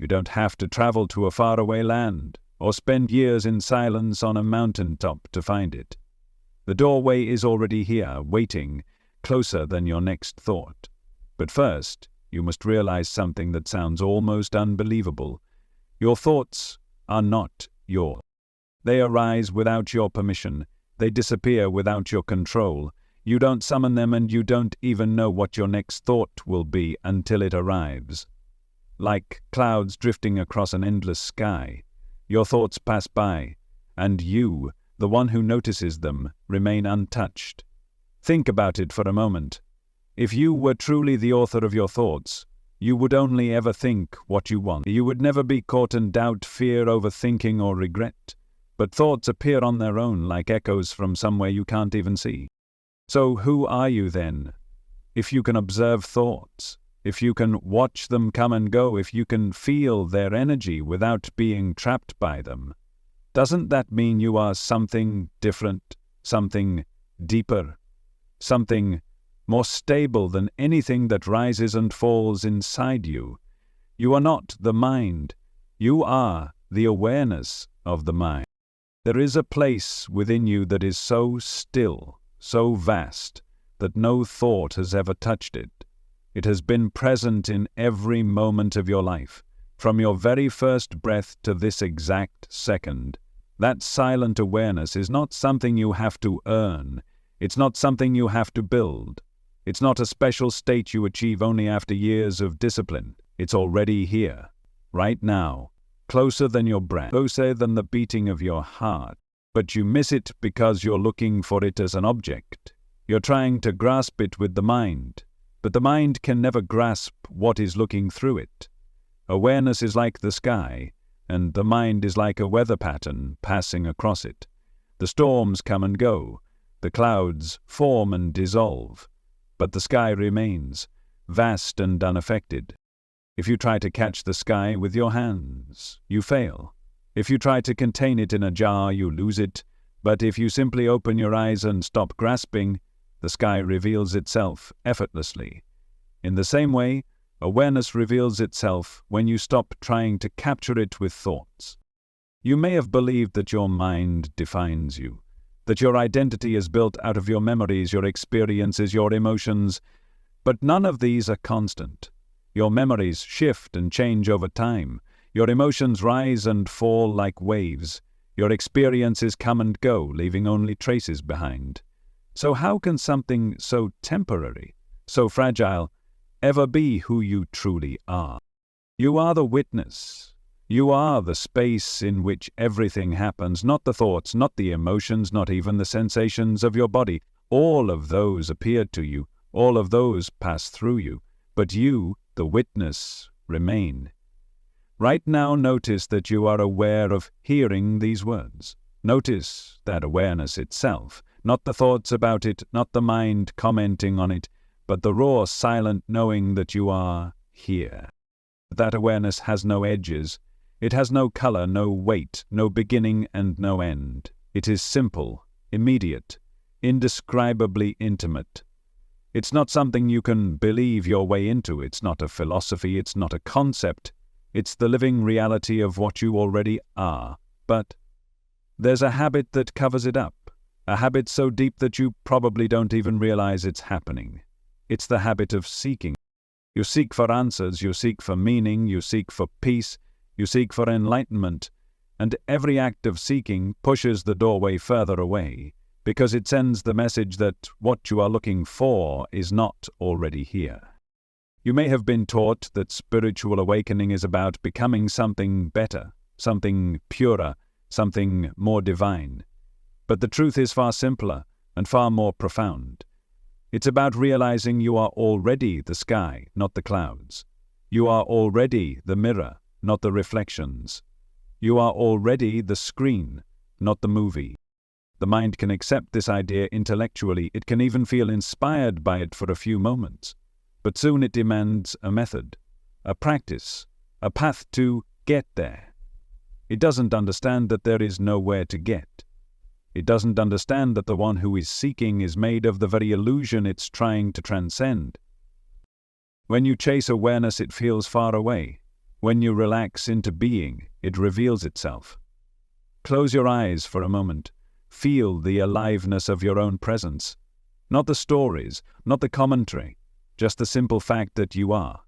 You don't have to travel to a faraway land or spend years in silence on a mountaintop to find it. The doorway is already here, waiting, closer than your next thought. But first, you must realize something that sounds almost unbelievable. Your thoughts are not yours. They arise without your permission. They disappear without your control. You don't summon them, and you don't even know what your next thought will be until it arrives. Like clouds drifting across an endless sky, your thoughts pass by, and you, the one who notices them, remain untouched. Think about it for a moment. If you were truly the author of your thoughts, you would only ever think what you want. You would never be caught in doubt, fear, overthinking, or regret. But thoughts appear on their own, like echoes from somewhere you can't even see. So who are you then? If you can observe thoughts, if you can watch them come and go, if you can feel their energy without being trapped by them, doesn't that mean you are something different, something deeper, something more stable than anything that rises and falls inside you? You are not the mind. You are the awareness of the mind. There is a place within you that is so still, so vast, that no thought has ever touched it. It has been present in every moment of your life, from your very first breath to this exact second. That silent awareness is not something you have to earn. It's not something you have to build. It's not a special state you achieve only after years of discipline. It's already here, right now, closer than your breath, closer than the beating of your heart. But you miss it because you're looking for it as an object. You're trying to grasp it with the mind, but the mind can never grasp what is looking through it. Awareness is like the sky, and the mind is like a weather pattern passing across it. The storms come and go, the clouds form and dissolve, but the sky remains, vast and unaffected. If you try to catch the sky with your hands, you fail. If you try to contain it in a jar, you lose it. But if you simply open your eyes and stop grasping, the sky reveals itself effortlessly. In the same way, awareness reveals itself when you stop trying to capture it with thoughts. You may have believed that your mind defines you, that your identity is built out of your memories, your experiences, your emotions, but none of these are constant. Your memories shift and change over time. Your emotions rise and fall like waves. Your experiences come and go, leaving only traces behind. So how can something so temporary, so fragile, ever be who you truly are? You are the witness. You are the space in which everything happens, not the thoughts, not the emotions, not even the sensations of your body. All of those appear to you, all of those pass through you, but you, the witness, remain. Right now, notice that you are aware of hearing these words. Notice that awareness itself, not the thoughts about it, not the mind commenting on it, but the raw, silent knowing that you are here. That awareness has no edges. It has no color, no weight, no beginning and no end. It is simple, immediate, indescribably intimate. It's not something you can believe your way into. It's not a philosophy. It's not a concept. It's the living reality of what you already are. But there's a habit that covers it up, a habit so deep that you probably don't even realize it's happening. It's the habit of seeking. You seek for answers, you seek for meaning, you seek for peace, you seek for enlightenment, and every act of seeking pushes the doorway further away, because it sends the message that what you are looking for is not already here. You may have been taught that spiritual awakening is about becoming something better, something purer, something more divine. But the truth is far simpler and far more profound. It's about realizing you are already the sky, not the clouds. You are already the mirror, not the reflections. You are already the screen, not the movie. The mind can accept this idea intellectually. It can even feel inspired by it for a few moments. But soon it demands a method, a practice, a path to get there. It doesn't understand that there is nowhere to get. It doesn't understand that the one who is seeking is made of the very illusion it's trying to transcend. When you chase awareness, it feels far away. When you relax into being, it reveals itself. Close your eyes for a moment. Feel the aliveness of your own presence. Not the stories, not the commentary, just the simple fact that you are.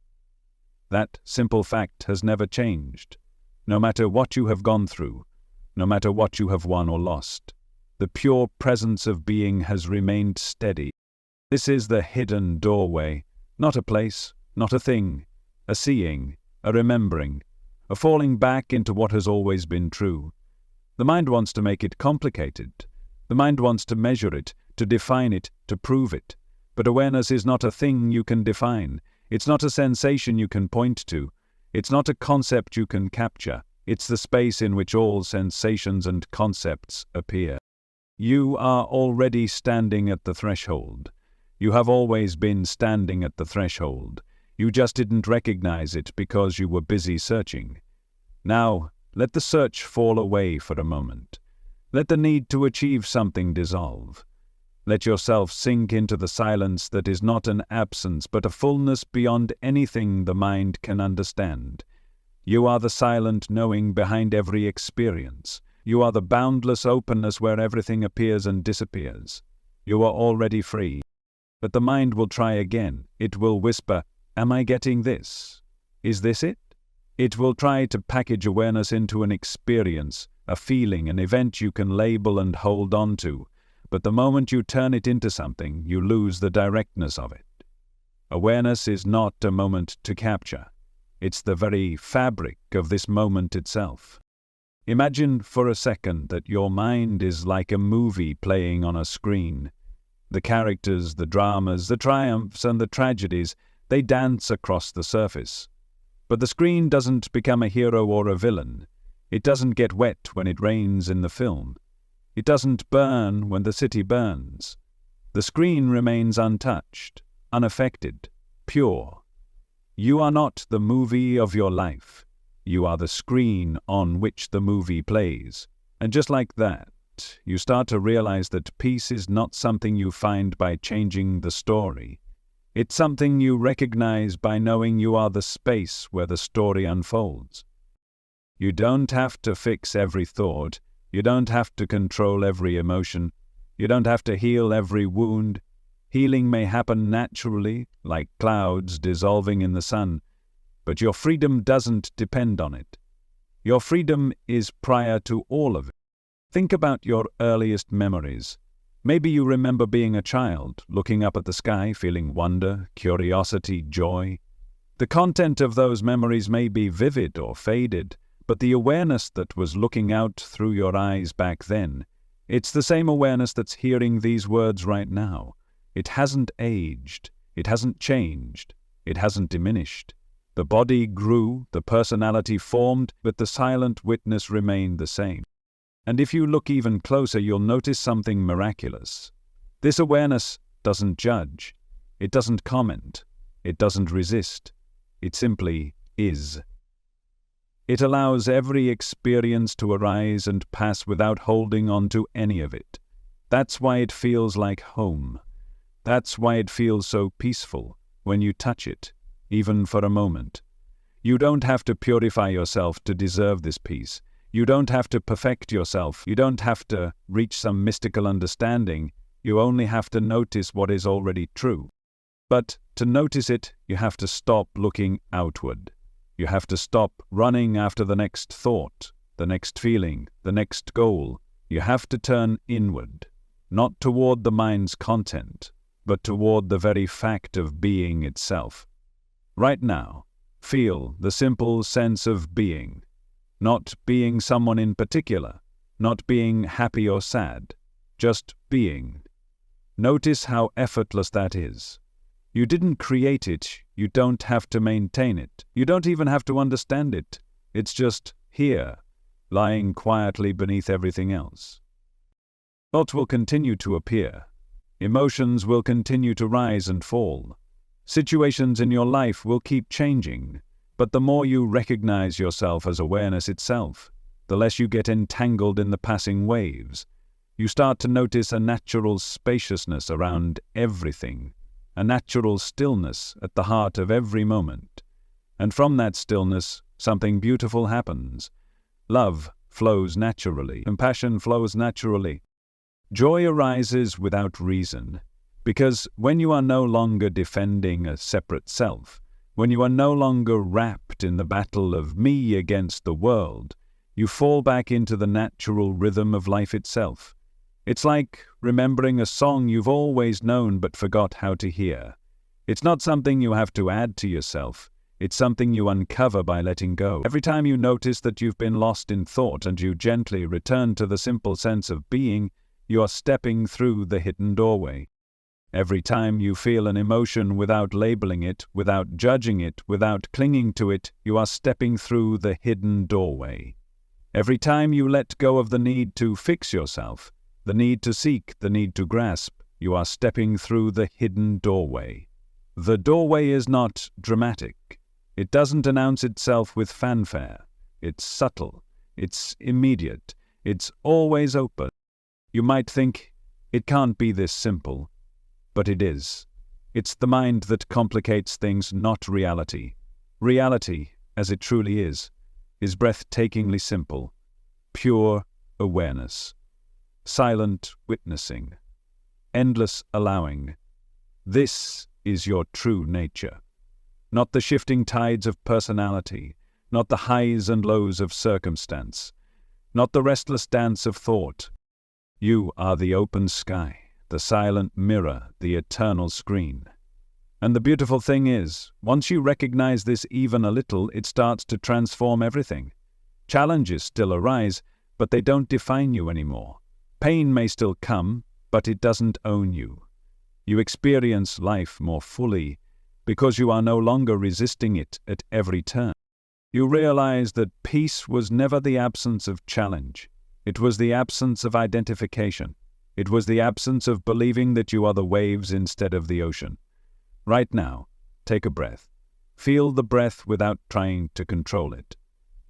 That simple fact has never changed. No matter what you have gone through, no matter what you have won or lost, the pure presence of being has remained steady. This is the hidden doorway, not a place, not a thing, a seeing, a remembering, a falling back into what has always been true. The mind wants to make it complicated. The mind wants to measure it, to define it, to prove it. But awareness is not a thing you can define. It's not a sensation you can point to. It's not a concept you can capture. It's the space in which all sensations and concepts appear. You are already standing at the threshold. You have always been standing at the threshold. You just didn't recognize it because you were busy searching. Now, let the search fall away for a moment. Let the need to achieve something dissolve. Let yourself sink into the silence that is not an absence but a fullness beyond anything the mind can understand. You are the silent knowing behind every experience. You are the boundless openness where everything appears and disappears. You are already free. But the mind will try again. It will whisper, "Am I getting this? Is this it?" It will try to package awareness into an experience, a feeling, an event you can label and hold on to. But the moment you turn it into something, you lose the directness of it. Awareness is not a moment to capture. It's the very fabric of this moment itself. Imagine for a second that your mind is like a movie playing on a screen. The characters, the dramas, the triumphs and the tragedies, they dance across the surface. But the screen doesn't become a hero or a villain. It doesn't get wet when it rains in the film. It doesn't burn when the city burns. The screen remains untouched, unaffected, pure. You are not the movie of your life. You are the screen on which the movie plays. And just like that, you start to realize that peace is not something you find by changing the story. It's something you recognize by knowing you are the space where the story unfolds. You don't have to fix every thought. You don't have to control every emotion. You don't have to heal every wound. Healing may happen naturally, like clouds dissolving in the sun, but your freedom doesn't depend on it. Your freedom is prior to all of it. Think about your earliest memories. Maybe you remember being a child, looking up at the sky, feeling wonder, curiosity, joy. The content of those memories may be vivid or faded, but the awareness that was looking out through your eyes back then, it's the same awareness that's hearing these words right now. It hasn't aged, it hasn't changed, it hasn't diminished. The body grew, the personality formed, but the silent witness remained the same. And if you look even closer, you'll notice something miraculous. This awareness doesn't judge, it doesn't comment, it doesn't resist, it simply is. It allows every experience to arise and pass without holding on to any of it. That's why it feels like home. That's why it feels so peaceful when you touch it, even for a moment. You don't have to purify yourself to deserve this peace. You don't have to perfect yourself. You don't have to reach some mystical understanding. You only have to notice what is already true. But to notice it, you have to stop looking outward. You have to stop running after the next thought, the next feeling, the next goal. You have to turn inward, not toward the mind's content, but toward the very fact of being itself. Right now, feel the simple sense of being. Not being someone in particular, not being happy or sad, just being. Notice how effortless that is. You didn't create it, you don't have to maintain it, you don't even have to understand it. It's just here, lying quietly beneath everything else. Thoughts will continue to appear. Emotions will continue to rise and fall. Situations in your life will keep changing. But the more you recognize yourself as awareness itself, the less you get entangled in the passing waves. You start to notice a natural spaciousness around everything, a natural stillness at the heart of every moment. And from that stillness something beautiful happens. Love flows naturally. Compassion flows naturally. Joy arises without reason, because when you are no longer defending a separate self, when you are no longer wrapped in the battle of me against the world, you fall back into the natural rhythm of life itself. It's like remembering a song you've always known but forgot how to hear. It's not something you have to add to yourself. It's something you uncover by letting go. Every time you notice that you've been lost in thought and you gently return to the simple sense of being, you are stepping through the hidden doorway. Every time you feel an emotion without labeling it, without judging it, without clinging to it, you are stepping through the hidden doorway. Every time you let go of the need to fix yourself, the need to seek, the need to grasp, you are stepping through the hidden doorway. The doorway is not dramatic. It doesn't announce itself with fanfare. It's subtle. It's immediate. It's always open. You might think, it can't be this simple. But it is. It's the mind that complicates things, not reality. Reality, as it truly is breathtakingly simple. Pure awareness. Silent witnessing. Endless allowing. This is your true nature. Not the shifting tides of personality, not the highs and lows of circumstance, not the restless dance of thought. You are the open sky, the silent mirror, the eternal screen. And the beautiful thing is, once you recognize this even a little, it starts to transform everything. Challenges still arise, but they don't define you anymore. Pain may still come, but it doesn't own you. You experience life more fully, because you are no longer resisting it at every turn. You realize that peace was never the absence of challenge. It was the absence of identification. It was the absence of believing that you are the waves instead of the ocean. Right now, take a breath. Feel the breath without trying to control it.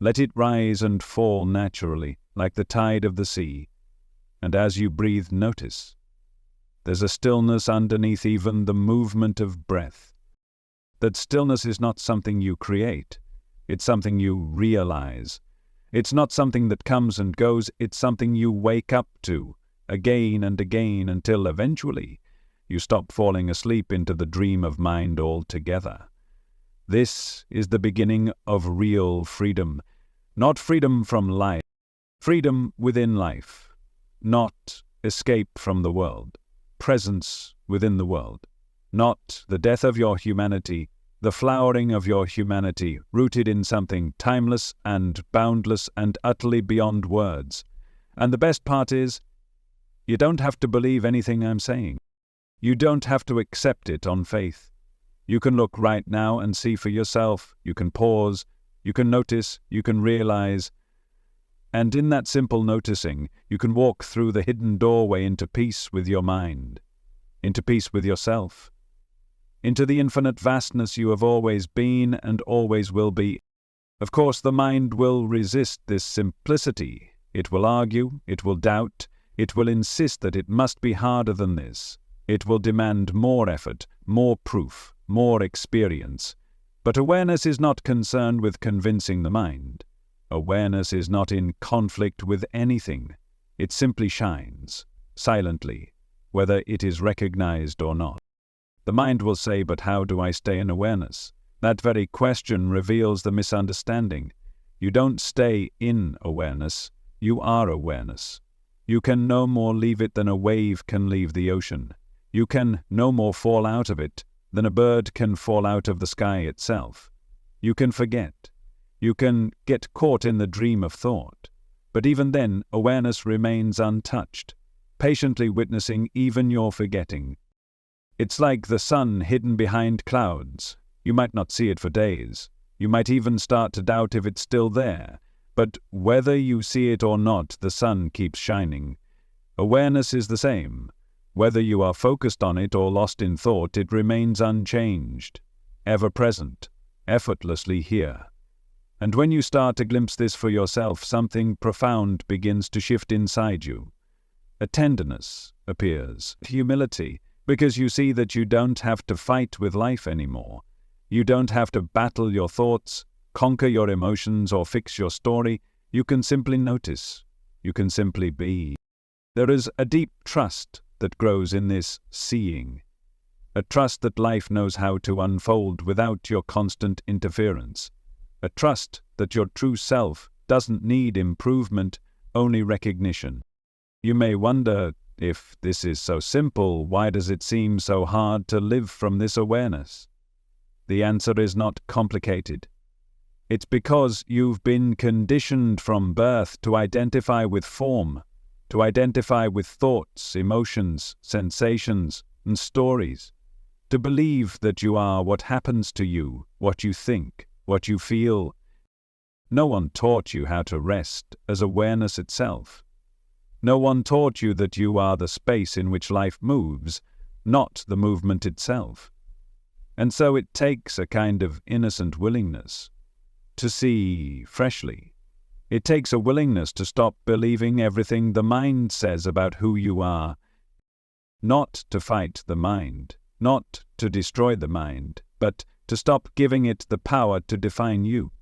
Let it rise and fall naturally, like the tide of the sea. And as you breathe, notice. There's a stillness underneath even the movement of breath. That stillness is not something you create. It's something you realize. It's not something that comes and goes. It's something you wake up to, again and again, until eventually you stop falling asleep into the dream of mind altogether. This is the beginning of real freedom. Not freedom from life. Freedom within life. Not escape from the world. Presence within the world. Not the death of your humanity, the flowering of your humanity, rooted in something timeless and boundless and utterly beyond words. And the best part is, you don't have to believe anything I'm saying. You don't have to accept it on faith. You can look right now and see for yourself. You can pause. You can notice. You can realize. And in that simple noticing, you can walk through the hidden doorway into peace with your mind, into peace with yourself, into the infinite vastness you have always been and always will be. Of course, the mind will resist this simplicity. It will argue, it will doubt, it will insist that it must be harder than this. It will demand more effort, more proof, more experience. But awareness is not concerned with convincing the mind. Awareness is not in conflict with anything. It simply shines, silently, whether it is recognized or not. The mind will say, but how do I stay in awareness? That very question reveals the misunderstanding. You don't stay in awareness, you are awareness. You can no more leave it than a wave can leave the ocean. You can no more fall out of it than a bird can fall out of the sky itself. You can forget. You can get caught in the dream of thought. But even then, awareness remains untouched, patiently witnessing even your forgetting. It's like the sun hidden behind clouds. You might not see it for days. You might even start to doubt if it's still there. But whether you see it or not, the sun keeps shining. Awareness is the same. Whether you are focused on it or lost in thought, it remains unchanged, ever present, effortlessly here. And when you start to glimpse this for yourself, something profound begins to shift inside you. A tenderness appears, humility, because you see that you don't have to fight with life anymore. You don't have to battle your thoughts. conquer your emotions or fix your story. You can simply notice. You can simply be. There is a deep trust that grows in this seeing. A trust that life knows how to unfold without your constant interference. A trust that your true self doesn't need improvement, only recognition. You may wonder, if this is so simple, why does it seem so hard to live from this awareness? The answer is not complicated. It's because you've been conditioned from birth to identify with form, to identify with thoughts, emotions, sensations, and stories, to believe that you are what happens to you, what you think, what you feel. No one taught you how to rest as awareness itself. No one taught you that you are the space in which life moves, not the movement itself. And so it takes a kind of innocent willingness to see freshly. It takes a willingness to stop believing everything the mind says about who you are. Not to fight the mind, not to destroy the mind, but to stop giving it the power to define you.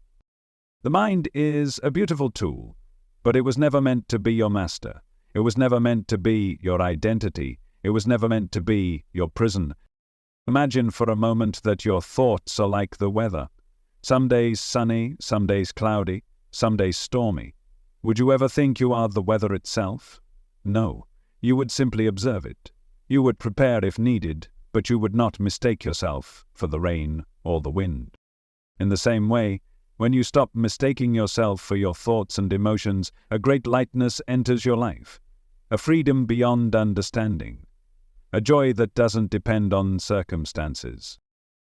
The mind is a beautiful tool, but it was never meant to be your master. It was never meant to be your identity. It was never meant to be your prison. Imagine for a moment that your thoughts are like the weather. Some days sunny, some days cloudy, some days stormy. Would you ever think you are the weather itself? No. You would simply observe it. You would prepare if needed, but you would not mistake yourself for the rain or the wind. In the same way, when you stop mistaking yourself for your thoughts and emotions, a great lightness enters your life, a freedom beyond understanding, a joy that doesn't depend on circumstances.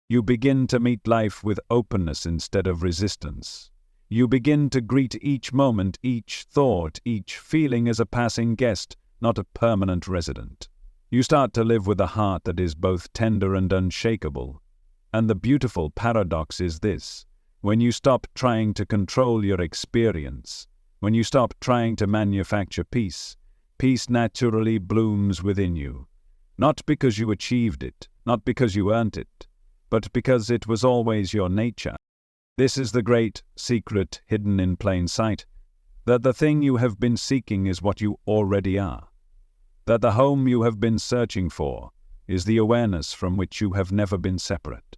You begin to meet life with openness instead of resistance. You begin to greet each moment, each thought, each feeling as a passing guest, not a permanent resident. You start to live with a heart that is both tender and unshakable. And the beautiful paradox is this: when you stop trying to control your experience, when you stop trying to manufacture peace, peace naturally blooms within you. Not because you achieved it, not because you earned it, but because it was always your nature. This is the great secret hidden in plain sight, that the thing you have been seeking is what you already are, that the home you have been searching for is the awareness from which you have never been separate.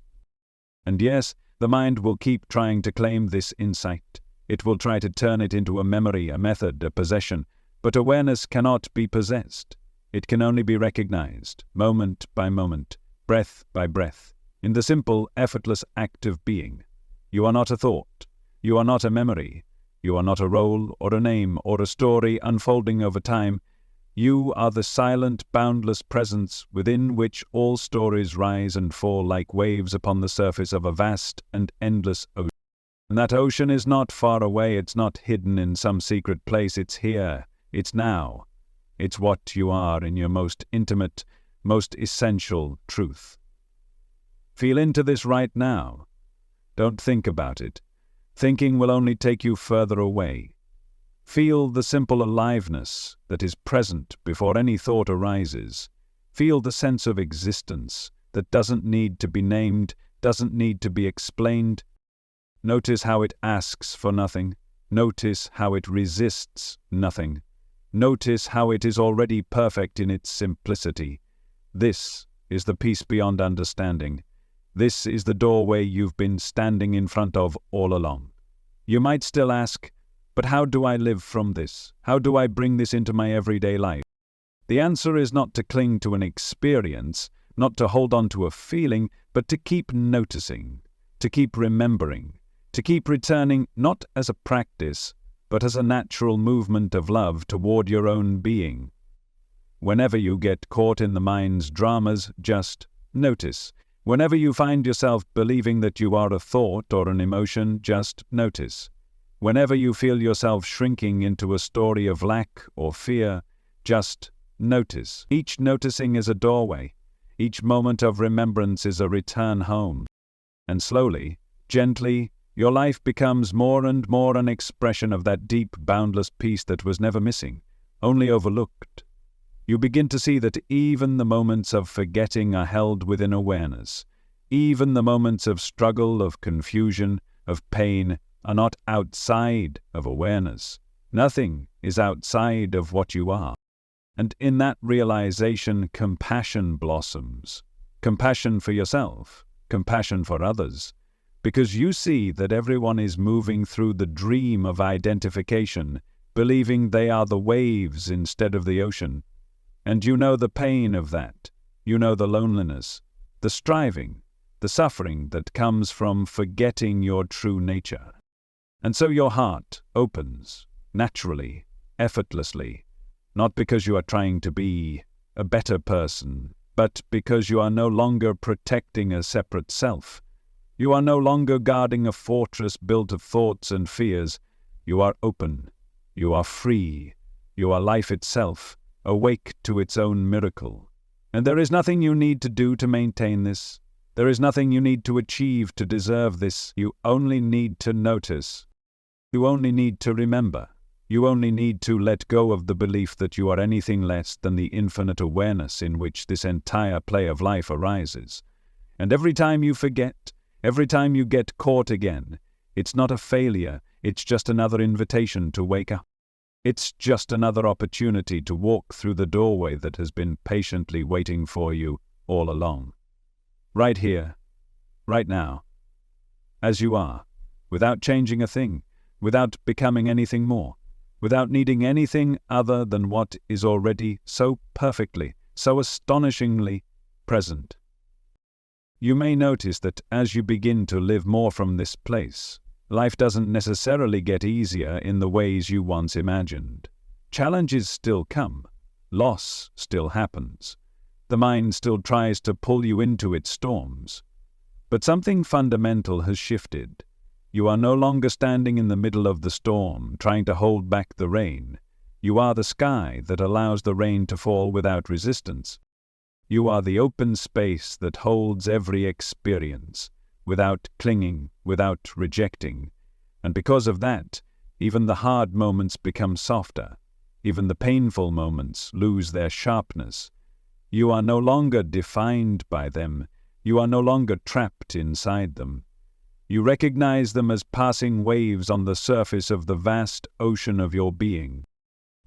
And yes, the mind will keep trying to claim this insight. It will try to turn it into a memory, a method, a possession, but awareness cannot be possessed. It can only be recognized, moment by moment, breath by breath, in the simple, effortless act of being. You are not a thought. You are not a memory. You are not a role or a name or a story unfolding over time. You are the silent, boundless presence within which all stories rise and fall like waves upon the surface of a vast and endless ocean. And that ocean is not far away. It's not hidden in some secret place. It's here. It's now. It's what you are in your most intimate, most essential truth. Feel into this right now. Don't think about it. Thinking will only take you further away. Feel the simple aliveness that is present before any thought arises. Feel the sense of existence that doesn't need to be named, doesn't need to be explained. Notice how it asks for nothing. Notice how it resists nothing. Notice how it is already perfect in its simplicity. This is the peace beyond understanding. This is the doorway you've been standing in front of all along. You might still ask, but how do I live from this? How do I bring this into my everyday life? The answer is not to cling to an experience, not to hold on to a feeling, but to keep noticing, to keep remembering, to keep returning not as a practice, but as a natural movement of love toward your own being. Whenever you get caught in the mind's dramas, just notice. Whenever you find yourself believing that you are a thought or an emotion, just notice. Whenever you feel yourself shrinking into a story of lack or fear, just notice. Each noticing is a doorway. Each moment of remembrance is a return home. And slowly, gently, your life becomes more and more an expression of that deep, boundless peace that was never missing, only overlooked. You begin to see that even the moments of forgetting are held within awareness. Even the moments of struggle, of confusion, of pain are not outside of awareness. Nothing is outside of what you are. And in that realization, compassion blossoms. Compassion for yourself, compassion for others, because you see that everyone is moving through the dream of identification, believing they are the waves instead of the ocean. And you know the pain of that. You know the loneliness, the striving, the suffering that comes from forgetting your true nature. And so your heart opens, naturally, effortlessly, not because you are trying to be a better person, but because you are no longer protecting a separate self. You are no longer guarding a fortress built of thoughts and fears. You are open. You are free. You are life itself, awake to its own miracle. And there is nothing you need to do to maintain this. There is nothing you need to achieve to deserve this. You only need to notice. You only need to remember. You only need to let go of the belief that you are anything less than the infinite awareness in which this entire play of life arises. And every time you forget, every time you get caught again, it's not a failure, it's just another invitation to wake up. It's just another opportunity to walk through the doorway that has been patiently waiting for you all along. Right here, right now, as you are, without changing a thing, without becoming anything more, without needing anything other than what is already so perfectly, so astonishingly present. You may notice that as you begin to live more from this place, life doesn't necessarily get easier in the ways you once imagined. Challenges still come. Loss still happens. The mind still tries to pull you into its storms. But something fundamental has shifted. You are no longer standing in the middle of the storm, trying to hold back the rain. You are the sky that allows the rain to fall without resistance. You are the open space that holds every experience, without clinging, without rejecting. And because of that, even the hard moments become softer. Even the painful moments lose their sharpness. You are no longer defined by them. You are no longer trapped inside them. You recognize them as passing waves on the surface of the vast ocean of your being.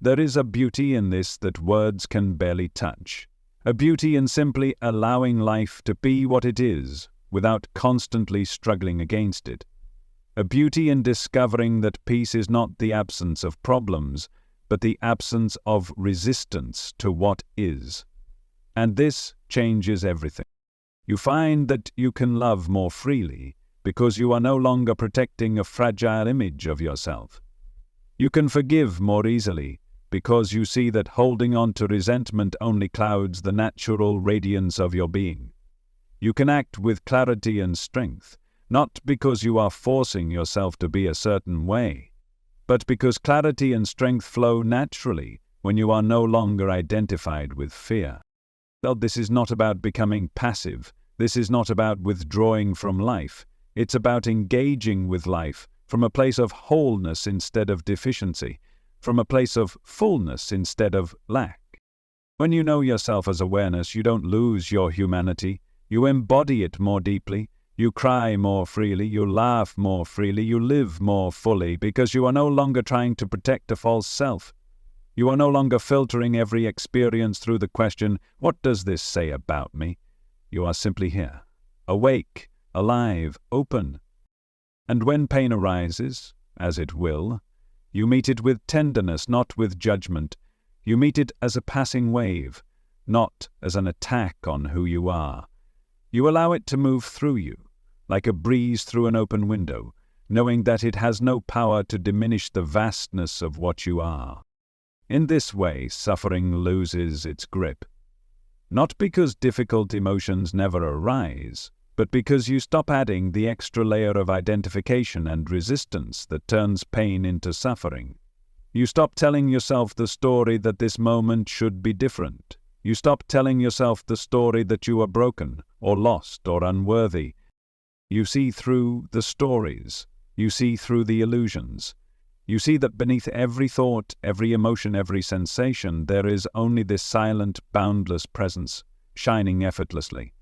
There is a beauty in this that words can barely touch. A beauty in simply allowing life to be what it is, without constantly struggling against it. A beauty in discovering that peace is not the absence of problems, but the absence of resistance to what is. And this changes everything. You find that you can love more freely, because you are no longer protecting a fragile image of yourself. You can forgive more easily, because you see that holding on to resentment only clouds the natural radiance of your being. You can act with clarity and strength, not because you are forcing yourself to be a certain way, but because clarity and strength flow naturally when you are no longer identified with fear. Well, this is not about becoming passive. This is not about withdrawing from life. It's about engaging with life from a place of wholeness instead of deficiency, from a place of fullness instead of lack. When you know yourself as awareness, you don't lose your humanity. You embody it more deeply. You cry more freely. You laugh more freely. You live more fully because you are no longer trying to protect a false self. You are no longer filtering every experience through the question, what does this say about me? You are simply here, awake, alive, open. And when pain arises, as it will, you meet it with tenderness, not with judgment. You meet it as a passing wave, not as an attack on who you are. You allow it to move through you, like a breeze through an open window, knowing that it has no power to diminish the vastness of what you are. In this way, suffering loses its grip. Not because difficult emotions never arise, but because you stop adding the extra layer of identification and resistance that turns pain into suffering. You stop telling yourself the story that this moment should be different. You stop telling yourself the story that you are broken, or lost, or unworthy. You see through the stories. You see through the illusions. You see that beneath every thought, every emotion, every sensation, there is only this silent, boundless presence, shining effortlessly.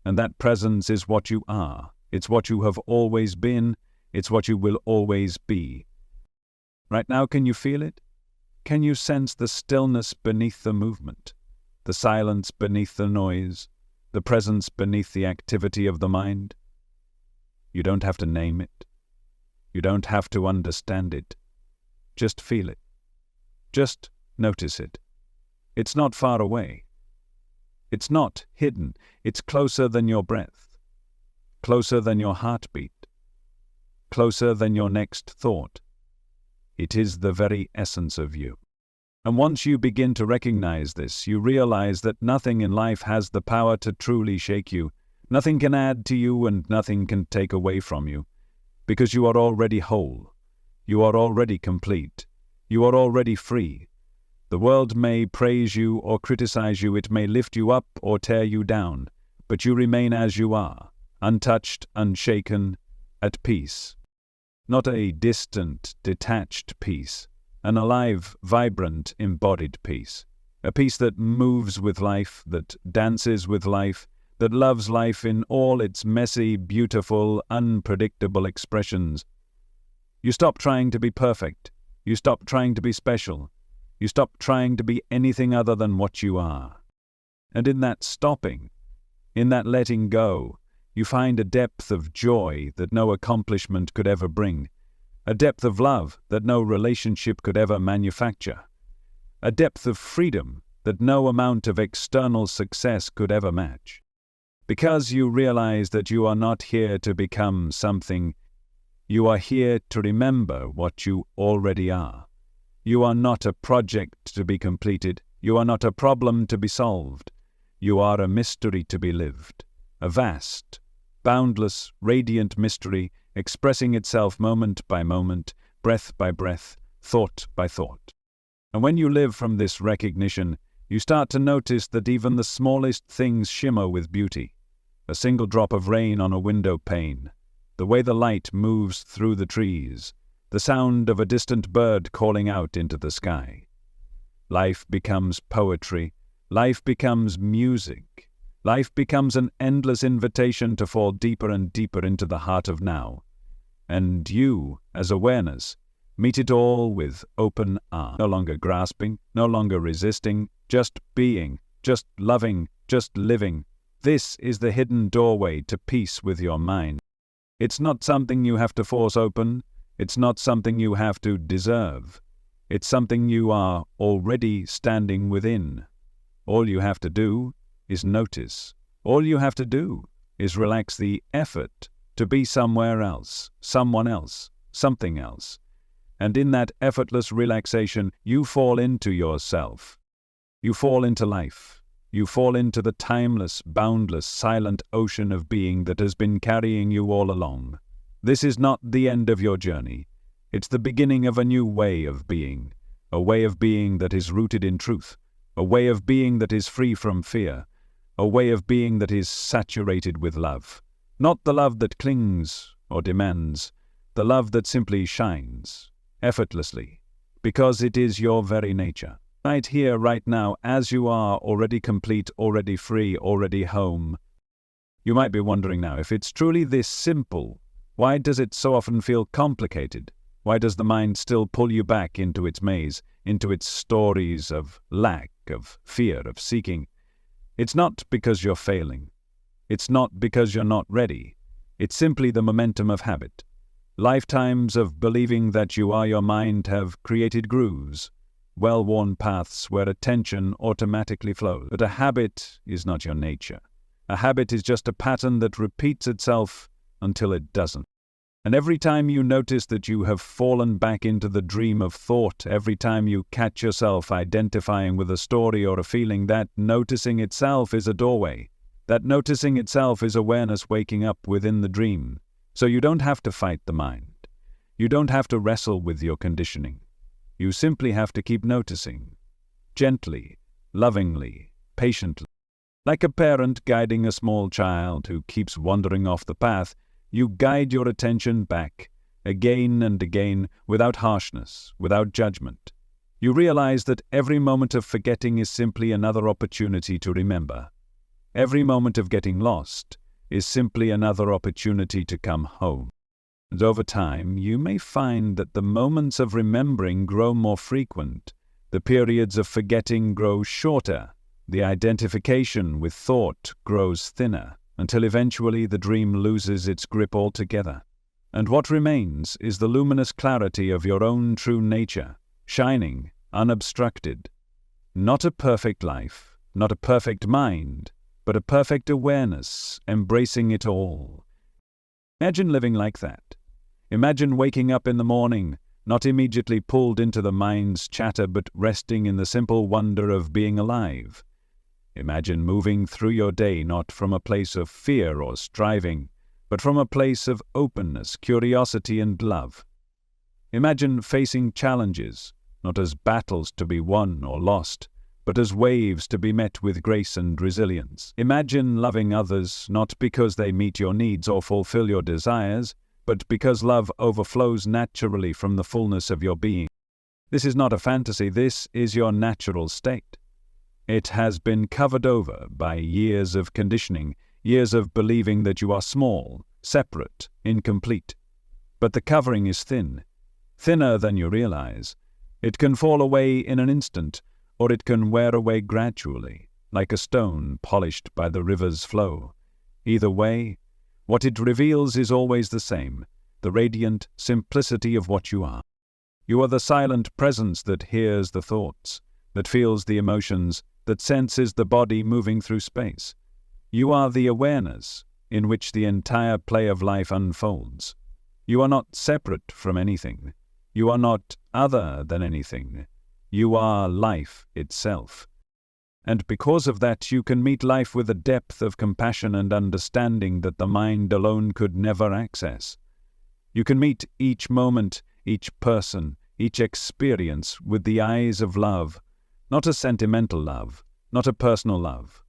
And that presence is what you are. It's what you have always been. It's what you will always be. Right now, can you feel it? Can you sense the stillness beneath the movement, the silence beneath the noise, the presence beneath the activity of the mind? You don't have to name it. You don't have to understand it. Just feel it. Just notice it. It's not far away. It's not hidden. It's closer than your breath, closer than your heartbeat, closer than your next thought. It is the very essence of you. And once you begin to recognize this, you realize that nothing in life has the power to truly shake you. Nothing can add to you and nothing can take away from you, because you are already whole. You are already complete. You are already free. The world may praise you or criticize you. It may lift you up or tear you down, but you remain as you are, untouched, unshaken, at peace. Not a distant, detached peace, an alive, vibrant, embodied peace. A peace that moves with life, that dances with life, that loves life in all its messy, beautiful, unpredictable expressions. You stop trying to be perfect. You stop trying to be special. You stop trying to be anything other than what you are. And in that stopping, in that letting go, you find a depth of joy that no accomplishment could ever bring, a depth of love that no relationship could ever manufacture, a depth of freedom that no amount of external success could ever match. Because you realize that you are not here to become something, you are here to remember what you already are. You are not a project to be completed. You are not a problem to be solved. You are a mystery to be lived, a vast, boundless, radiant mystery expressing itself moment by moment, breath by breath, thought by thought. And when you live from this recognition, you start to notice that even the smallest things shimmer with beauty. A single drop of rain on a window pane, the way the light moves through the trees, the sound of a distant bird calling out into the sky. Life becomes poetry. Life becomes music. Life becomes an endless invitation to fall deeper and deeper into the heart of now. And you, as awareness, meet it all with open arms, no longer grasping, no longer resisting, just being, just loving, just living. This is the hidden doorway to peace with your mind. It's not something you have to force open. It's not something you have to deserve. It's something you are already standing within. All you have to do is notice. All you have to do is relax the effort to be somewhere else, someone else, something else. And in that effortless relaxation, you fall into yourself. You fall into life. You fall into the timeless, boundless, silent ocean of being that has been carrying you all along. This is not the end of your journey. It's the beginning of a new way of being, a way of being that is rooted in truth, a way of being that is free from fear, a way of being that is saturated with love. Not the love that clings or demands, the love that simply shines, effortlessly, because it is your very nature. Right here, right now, as you are, already complete, already free, already home. You might be wondering now, if it's truly this simple, why does it so often feel complicated? Why does the mind still pull you back into its maze, into its stories of lack, of fear, of seeking? It's not because you're failing. It's not because you're not ready. It's simply the momentum of habit. Lifetimes of believing that you are your mind have created grooves, well-worn paths where attention automatically flows. But a habit is not your nature. A habit is just a pattern that repeats itself until it doesn't. And every time you notice that you have fallen back into the dream of thought, every time you catch yourself identifying with a story or a feeling, that noticing itself is a doorway. That noticing itself is awareness waking up within the dream. So you don't have to fight the mind. You don't have to wrestle with your conditioning. You simply have to keep noticing. Gently, lovingly, patiently. Like a parent guiding a small child who keeps wandering off the path, you guide your attention back, again and again, without harshness, without judgment. You realize that every moment of forgetting is simply another opportunity to remember. Every moment of getting lost is simply another opportunity to come home. And over time, you may find that the moments of remembering grow more frequent, the periods of forgetting grow shorter, the identification with thought grows thinner, until eventually the dream loses its grip altogether. And what remains is the luminous clarity of your own true nature, shining, unobstructed. Not a perfect life, not a perfect mind, but a perfect awareness, embracing it all. Imagine living like that. Imagine waking up in the morning, not immediately pulled into the mind's chatter, but resting in the simple wonder of being alive. Imagine moving through your day not from a place of fear or striving, but from a place of openness, curiosity, and love. Imagine facing challenges, not as battles to be won or lost, but as waves to be met with grace and resilience. Imagine loving others not because they meet your needs or fulfill your desires, but because love overflows naturally from the fullness of your being. This is not a fantasy, this is your natural state. It has been covered over by years of conditioning, years of believing that you are small, separate, incomplete. But the covering is thin, thinner than you realize. It can fall away in an instant, or it can wear away gradually, like a stone polished by the river's flow. Either way, what it reveals is always the same, the radiant simplicity of what you are. You are the silent presence that hears the thoughts, that feels the emotions, that senses the body moving through space. You are the awareness in which the entire play of life unfolds. You are not separate from anything. You are not other than anything. You are life itself. And because of that, you can meet life with a depth of compassion and understanding that the mind alone could never access. You can meet each moment, each person, each experience with the eyes of love, not a sentimental love, not a personal love,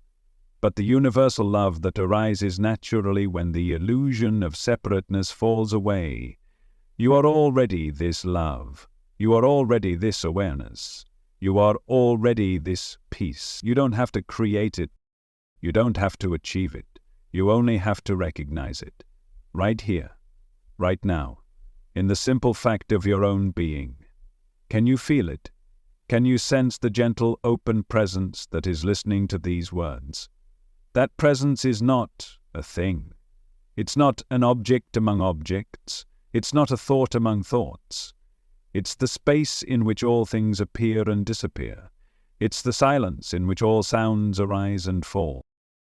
but the universal love that arises naturally when the illusion of separateness falls away. You are already this love. You are already this awareness. You are already this peace. You don't have to create it. You don't have to achieve it. You only have to recognize it. Right here, right now, in the simple fact of your own being. Can you feel it? Can you sense the gentle, open presence that is listening to these words? That presence is not a thing. It's not an object among objects. It's not a thought among thoughts. It's the space in which all things appear and disappear. It's the silence in which all sounds arise and fall.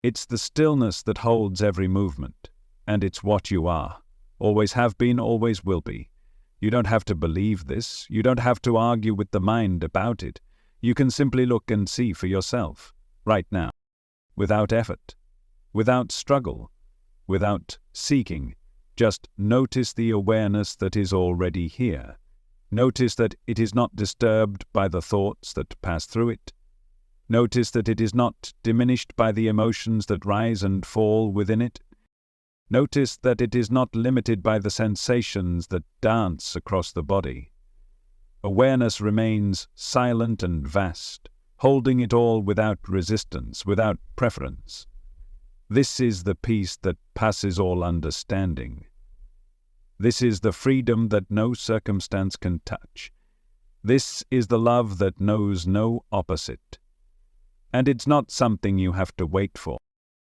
It's the stillness that holds every movement. And it's what you are. Always have been, always will be. You don't have to believe this. You don't have to argue with the mind about it. You can simply look and see for yourself, right now, without effort, without struggle, without seeking. Just notice the awareness that is already here. Notice that it is not disturbed by the thoughts that pass through it. Notice that it is not diminished by the emotions that rise and fall within it. Notice that it is not limited by the sensations that dance across the body. Awareness remains silent and vast, holding it all without resistance, without preference. This is the peace that passes all understanding. This is the freedom that no circumstance can touch. This is the love that knows no opposite. And it's not something you have to wait for.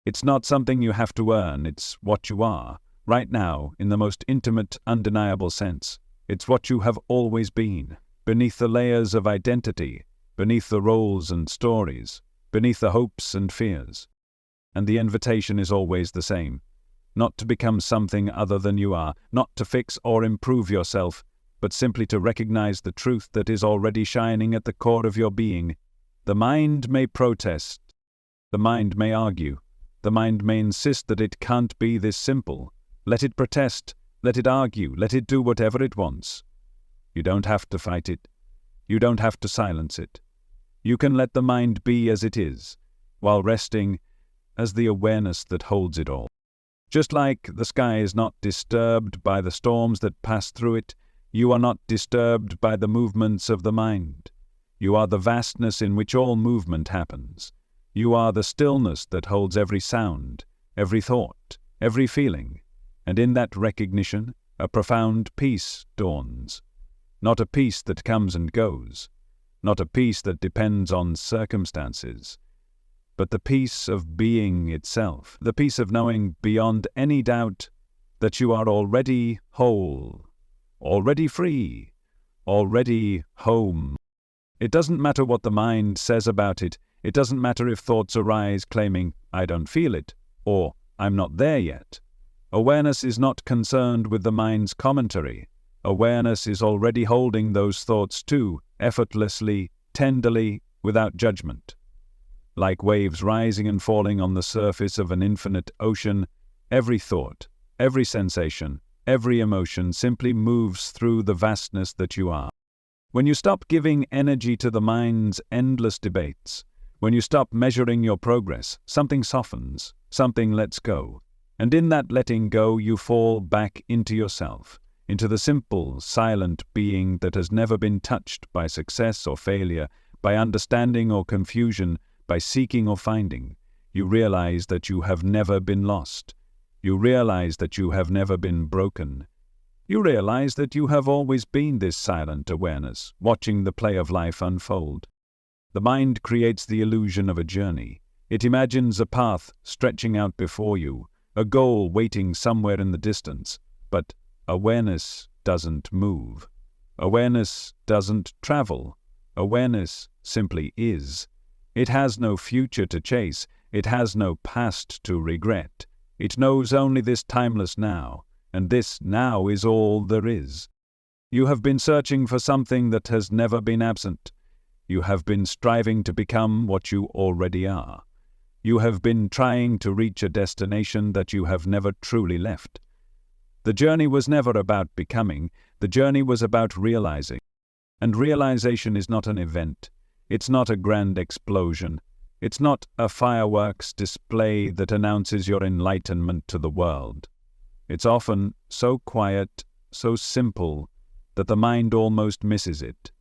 It's not something you have to earn. It's what you are, right now, in the most intimate, undeniable sense. It's what you have always been, beneath the layers of identity, beneath the roles and stories, beneath the hopes and fears. And the invitation is always the same. Not to become something other than you are, not to fix or improve yourself, but simply to recognize the truth that is already shining at the core of your being. The mind may protest, the mind may argue, the mind may insist that it can't be this simple. Let it protest, let it argue, let it do whatever it wants. You don't have to fight it. You don't have to silence it. You can let the mind be as it is, while resting as the awareness that holds it all. Just like the sky is not disturbed by the storms that pass through it, you are not disturbed by the movements of the mind. You are the vastness in which all movement happens. You are the stillness that holds every sound, every thought, every feeling. And in that recognition, a profound peace dawns. Not a peace that comes and goes, not a peace that depends on circumstances, but the peace of being itself, the peace of knowing beyond any doubt that you are already whole, already free, already home. It doesn't matter what the mind says about it. It doesn't matter if thoughts arise claiming, "I don't feel it," or "I'm not there yet." Awareness is not concerned with the mind's commentary. Awareness is already holding those thoughts too, effortlessly, tenderly, without judgment. Like waves rising and falling on the surface of an infinite ocean, every thought, every sensation, every emotion simply moves through the vastness that you are. When you stop giving energy to the mind's endless debates, when you stop measuring your progress, something softens, something lets go. And in that letting go, you fall back into yourself, into the simple, silent being that has never been touched by success or failure, by understanding or confusion, by seeking or finding. You realize that you have never been lost. You realize that you have never been broken. You realize that you have always been this silent awareness, watching the play of life unfold. The mind creates the illusion of a journey. It imagines a path stretching out before you, a goal waiting somewhere in the distance. But awareness doesn't move. Awareness doesn't travel. Awareness simply is. It has no future to chase. It has no past to regret. It knows only this timeless now, and this now is all there is. You have been searching for something that has never been absent. You have been striving to become what you already are. You have been trying to reach a destination that you have never truly left. The journey was never about becoming. The journey was about realizing. And realization is not an event. It's not a grand explosion. It's not a fireworks display that announces your enlightenment to the world. It's often so quiet, so simple, that the mind almost misses it.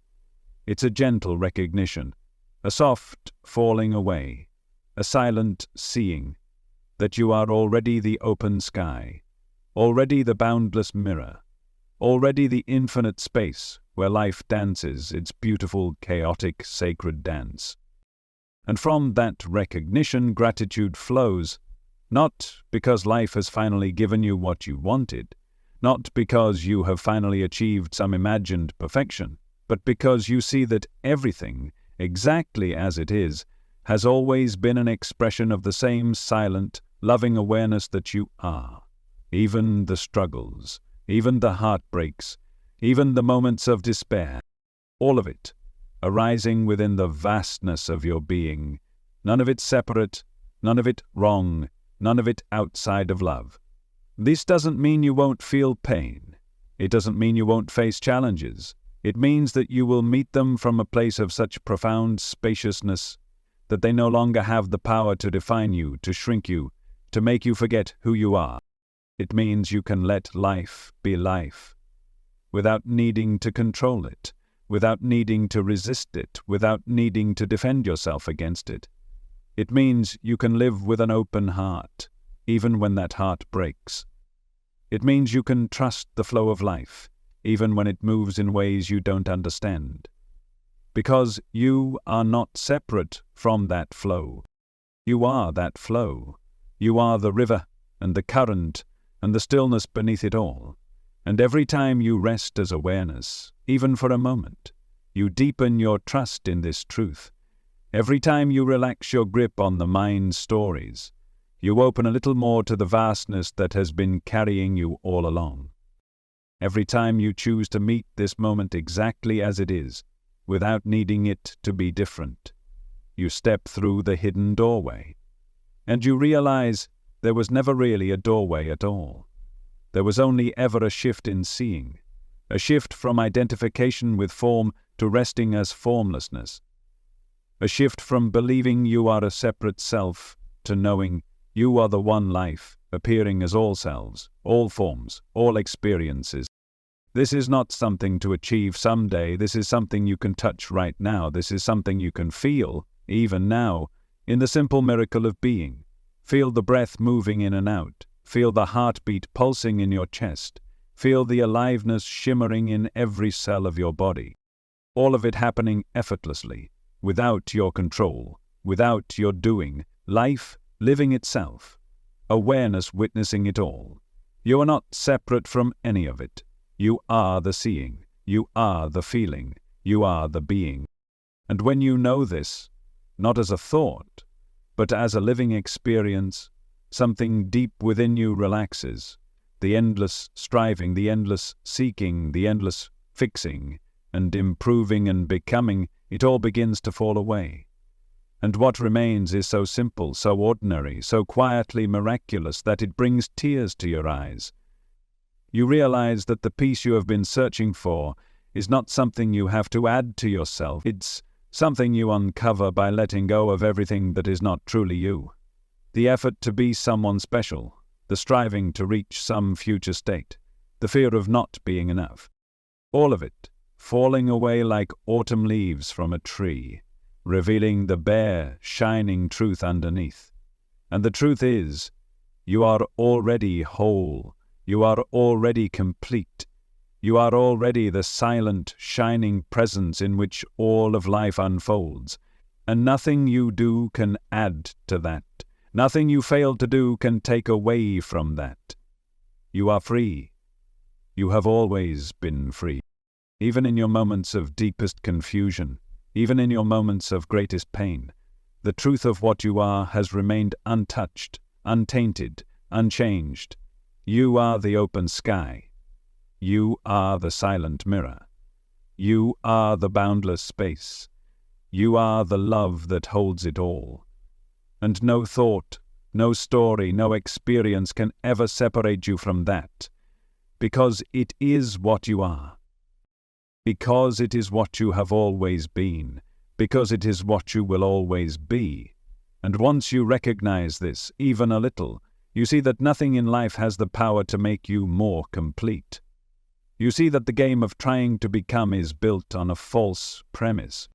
It's a gentle recognition, a soft falling away, a silent seeing that you are already the open sky, already the boundless mirror, already the infinite space where life dances its beautiful, chaotic, sacred dance. And from that recognition, gratitude flows, not because life has finally given you what you wanted, not because you have finally achieved some imagined perfection, but because you see that everything, exactly as it is, has always been an expression of the same silent, loving awareness that you are. Even the struggles, even the heartbreaks, even the moments of despair, all of it arising within the vastness of your being, none of it separate, none of it wrong, none of it outside of love. This doesn't mean you won't feel pain. It doesn't mean you won't face challenges. It means that you will meet them from a place of such profound spaciousness that they no longer have the power to define you, to shrink you, to make you forget who you are. It means you can let life be life, without needing to control it, without needing to resist it, without needing to defend yourself against it. It means you can live with an open heart, even when that heart breaks. It means you can trust the flow of life, even when it moves in ways you don't understand. Because you are not separate from that flow. You are that flow. You are the river and the current and the stillness beneath it all. And every time you rest as awareness, even for a moment, you deepen your trust in this truth. Every time you relax your grip on the mind's stories, you open a little more to the vastness that has been carrying you all along. Every time you choose to meet this moment exactly as it is, without needing it to be different, you step through the hidden doorway. And you realize there was never really a doorway at all. There was only ever a shift in seeing, a shift from identification with form to resting as formlessness, a shift from believing you are a separate self to knowing you are the one life, appearing as all selves, all forms, all experiences. This is not something to achieve someday. This is something you can touch right now. This is something you can feel, even now, in the simple miracle of being. Feel the breath moving in and out. Feel the heartbeat pulsing in your chest. Feel the aliveness shimmering in every cell of your body. All of it happening effortlessly, without your control, without your doing, life living itself, awareness witnessing it all. You are not separate from any of it. You are the seeing, you are the feeling, you are the being. And when you know this, not as a thought, but as a living experience, something deep within you relaxes. The endless striving, the endless seeking, the endless fixing and improving and becoming, it all begins to fall away. And what remains is so simple, so ordinary, so quietly miraculous that it brings tears to your eyes. You realize that the peace you have been searching for is not something you have to add to yourself. It's something you uncover by letting go of everything that is not truly you. The effort to be someone special, the striving to reach some future state, the fear of not being enough. All of it falling away like autumn leaves from a tree, revealing the bare, shining truth underneath. And the truth is, you are already whole, you are already complete, you are already the silent, shining presence in which all of life unfolds, and nothing you do can add to that. Nothing you fail to do can take away from that. You are free. You have always been free. Even in your moments of deepest confusion, even in your moments of greatest pain, the truth of what you are has remained untouched, untainted, unchanged. You are the open sky. You are the silent mirror. You are the boundless space. You are the love that holds it all. And no thought, no story, no experience can ever separate you from that, because it is what you are, because it is what you have always been, because it is what you will always be. And once you recognize this, even a little, you see that nothing in life has the power to make you more complete. You see that the game of trying to become is built on a false premise.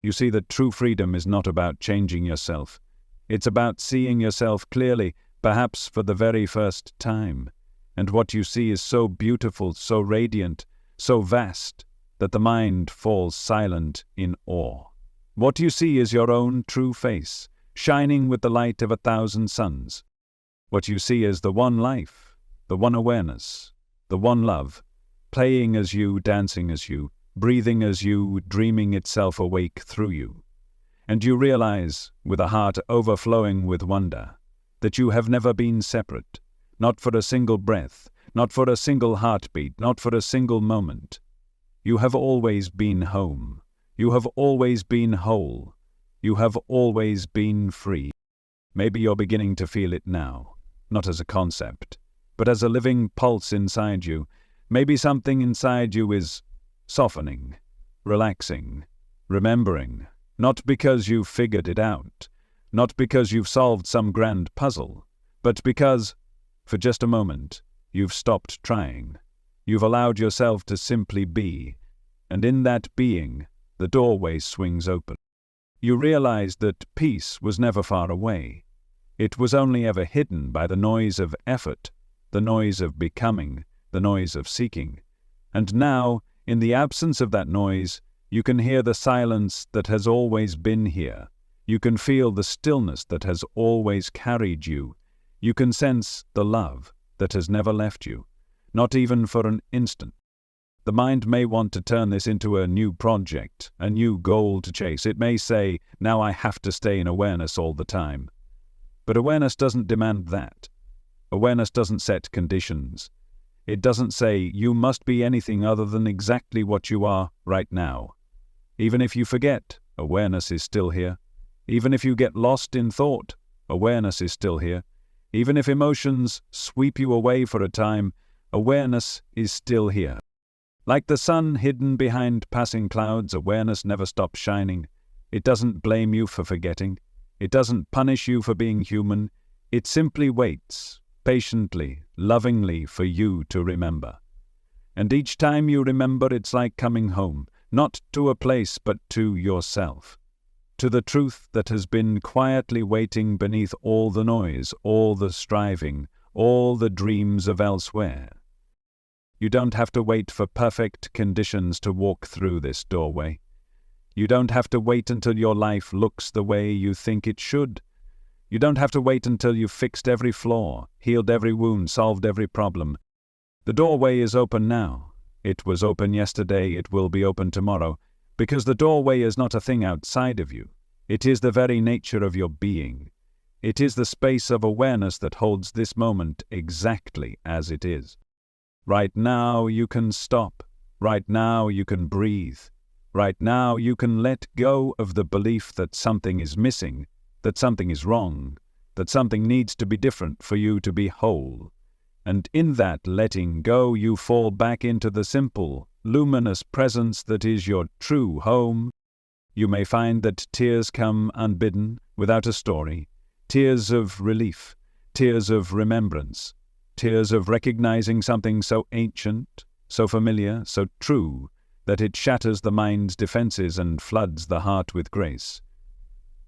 You see that true freedom is not about changing yourself. It's about seeing yourself clearly, perhaps for the very first time. And what you see is so beautiful, so radiant, so vast, that the mind falls silent in awe. What you see is your own true face, shining with the light of 1,000 suns. What you see is the one life, the one awareness, the one love, playing as you, dancing as you, breathing as you, dreaming itself awake through you. And you realize, with a heart overflowing with wonder, that you have never been separate, not for a single breath, not for a single heartbeat, not for a single moment. You have always been home. You have always been whole. You have always been free. Maybe you're beginning to feel it now, not as a concept, but as a living pulse inside you. Maybe something inside you is softening, relaxing, remembering, not because you've figured it out, not because you've solved some grand puzzle, but because, for just a moment, you've stopped trying. You've allowed yourself to simply be, and in that being, the doorway swings open. You realize that peace was never far away. It was only ever hidden by the noise of effort, the noise of becoming, the noise of seeking. And now, in the absence of that noise, you can hear the silence that has always been here. You can feel the stillness that has always carried you. You can sense the love that has never left you, not even for an instant. The mind may want to turn this into a new project, a new goal to chase. It may say, now I have to stay in awareness all the time. But awareness doesn't demand that. Awareness doesn't set conditions. It doesn't say you must be anything other than exactly what you are right now. Even if you forget, awareness is still here. Even if you get lost in thought, awareness is still here. Even if emotions sweep you away for a time, awareness is still here. Like the sun hidden behind passing clouds, awareness never stops shining. It doesn't blame you for forgetting. It doesn't punish you for being human. It simply waits, patiently, lovingly, for you to remember. And each time you remember, it's like coming home, not to a place but to yourself, to the truth that has been quietly waiting beneath all the noise, all the striving, all the dreams of elsewhere. You don't have to wait for perfect conditions to walk through this doorway. You don't have to wait until your life looks the way you think it should. You don't have to wait until you've fixed every flaw, healed every wound, solved every problem. The doorway is open now. It was open yesterday, it will be open tomorrow, because the doorway is not a thing outside of you. It is the very nature of your being. It is the space of awareness that holds this moment exactly as it is. Right now you can stop. Right now you can breathe. Right now you can let go of the belief that something is missing, that something is wrong, that something needs to be different for you to be whole. And in that letting go, you fall back into the simple, luminous presence that is your true home. You may find that tears come unbidden, without a story, tears of relief, tears of remembrance, tears of recognizing something so ancient, so familiar, so true, that it shatters the mind's defenses and floods the heart with grace.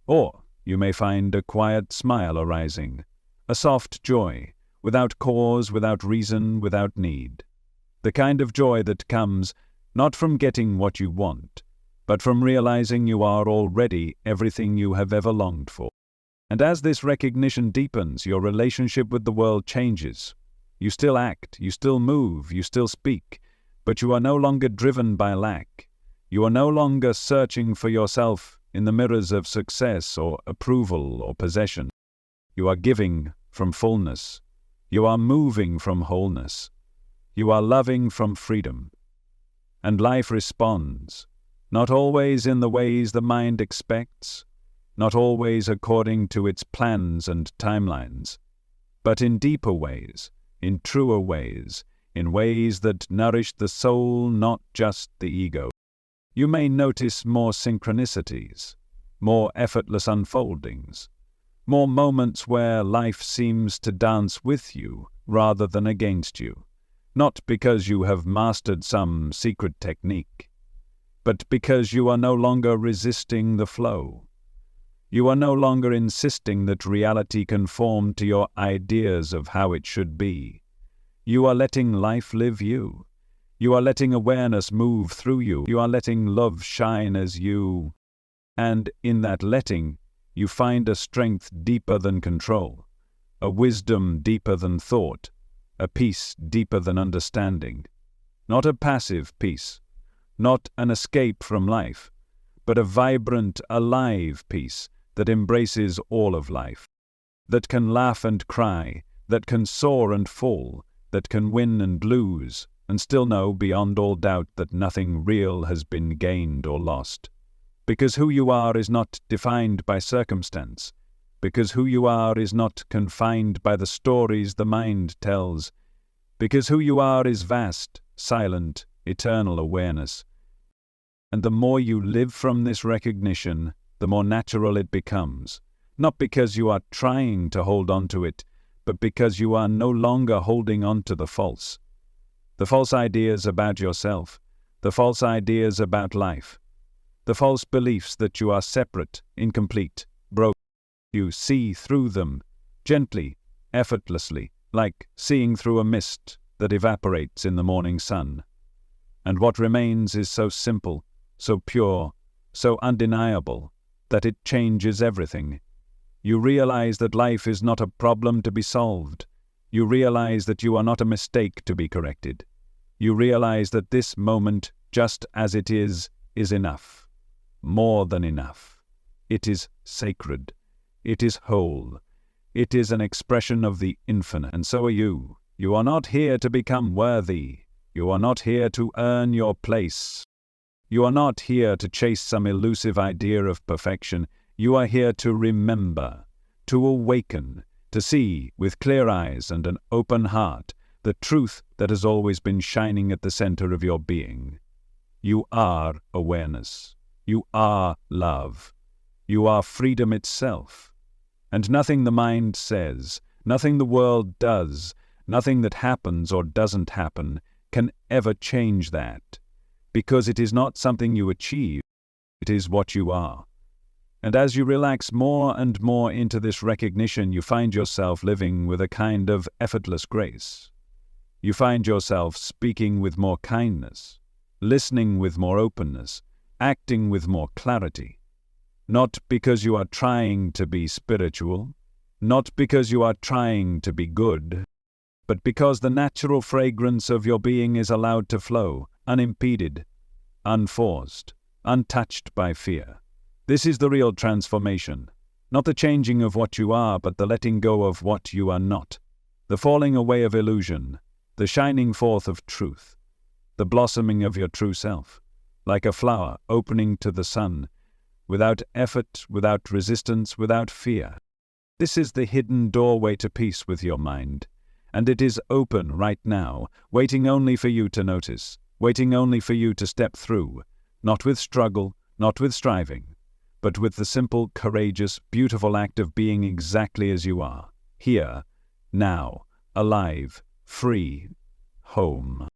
Or you may find a quiet smile arising, a soft joy, without cause, without reason, without need. The kind of joy that comes not from getting what you want, but from realizing you are already everything you have ever longed for. And as this recognition deepens, your relationship with the world changes. You still act, you still move, you still speak, but you are no longer driven by lack. You are no longer searching for yourself in the mirrors of success or approval or possession. You are giving from fullness. You are moving from wholeness. You are loving from freedom. And life responds, not always in the ways the mind expects, not always according to its plans and timelines, but in deeper ways, in truer ways, in ways that nourish the soul, not just the ego. You may notice more synchronicities, more effortless unfoldings, more moments where life seems to dance with you rather than against you, not because you have mastered some secret technique, but because you are no longer resisting the flow. You are no longer insisting that reality conform to your ideas of how it should be. You are letting life live you. You are letting awareness move through you. You are letting love shine as you. And in that letting, you find a strength deeper than control, a wisdom deeper than thought, a peace deeper than understanding. Not a passive peace, not an escape from life, but a vibrant, alive peace that embraces all of life, that can laugh and cry, that can soar and fall, that can win and lose, and still know beyond all doubt that nothing real has been gained or lost. Because who you are is not defined by circumstance, because who you are is not confined by the stories the mind tells, because who you are is vast, silent, eternal awareness. And the more you live from this recognition, the more natural it becomes, not because you are trying to hold on to it, but because you are no longer holding on to the false ideas about yourself, the false ideas about life, the false beliefs that you are separate, incomplete, broken. You see through them, gently, effortlessly, like seeing through a mist that evaporates in the morning sun. And what remains is so simple, so pure, so undeniable, that it changes everything. You realize that life is not a problem to be solved. You realize that you are not a mistake to be corrected. You realize that this moment, just as it is enough. More than enough. It is sacred. It is whole. It is an expression of the infinite. And so are you. You are not here to become worthy. You are not here to earn your place. You are not here to chase some elusive idea of perfection. You are here to remember, to awaken, to see with clear eyes and an open heart the truth that has always been shining at the center of your being. You are awareness. You are love. You are freedom itself. And nothing the mind says, nothing the world does, nothing that happens or doesn't happen can ever change that. Because it is not something you achieve, it is what you are. And as you relax more and more into this recognition, you find yourself living with a kind of effortless grace. You find yourself speaking with more kindness, listening with more openness, acting with more clarity. Not because you are trying to be spiritual, not because you are trying to be good, but because the natural fragrance of your being is allowed to flow, unimpeded, unforced, untouched by fear. This is the real transformation, not the changing of what you are, but the letting go of what you are not, the falling away of illusion, the shining forth of truth, the blossoming of your true self, like a flower opening to the sun, without effort, without resistance, without fear. This is the hidden doorway to peace with your mind, and it is open right now, waiting only for you to notice, waiting only for you to step through, not with struggle, not with striving, but with the simple, courageous, beautiful act of being exactly as you are, here, now, alive, free, home.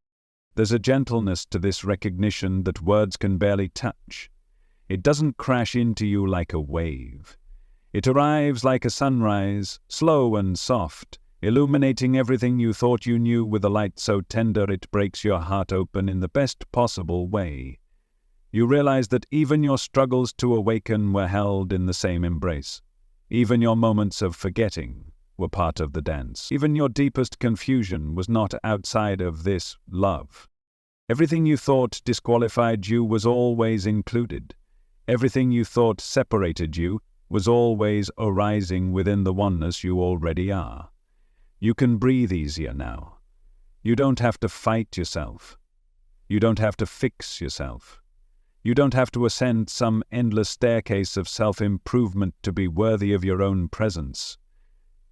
There's a gentleness to this recognition that words can barely touch. It doesn't crash into you like a wave. It arrives like a sunrise, slow and soft, illuminating everything you thought you knew with a light so tender it breaks your heart open in the best possible way. You realize that even your struggles to awaken were held in the same embrace. Even your moments of forgetting were part of the dance. Even your deepest confusion was not outside of this love. Everything you thought disqualified you was always included. Everything you thought separated you was always arising within the oneness you already are. You can breathe easier now. You don't have to fight yourself. You don't have to fix yourself. You don't have to ascend some endless staircase of self-improvement to be worthy of your own presence.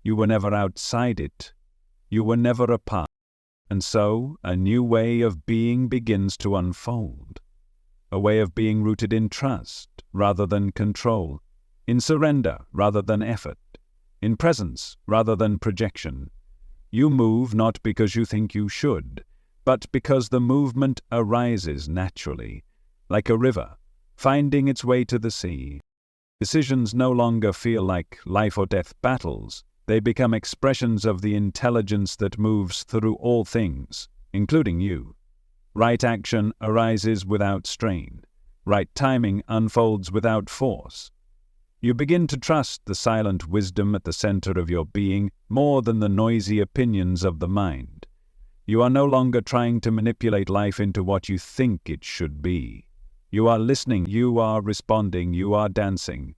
You were never outside it. You were never apart. And so, a new way of being begins to unfold. A way of being rooted in trust rather than control, in surrender rather than effort, in presence rather than projection. You move not because you think you should, but because the movement arises naturally, like a river, finding its way to the sea. Decisions no longer feel like life or death battles. They become expressions of the intelligence that moves through all things, including you. Right action arises without strain. Right timing unfolds without force. You begin to trust the silent wisdom at the center of your being more than the noisy opinions of the mind. You are no longer trying to manipulate life into what you think it should be. You are listening, you are responding, you are dancing.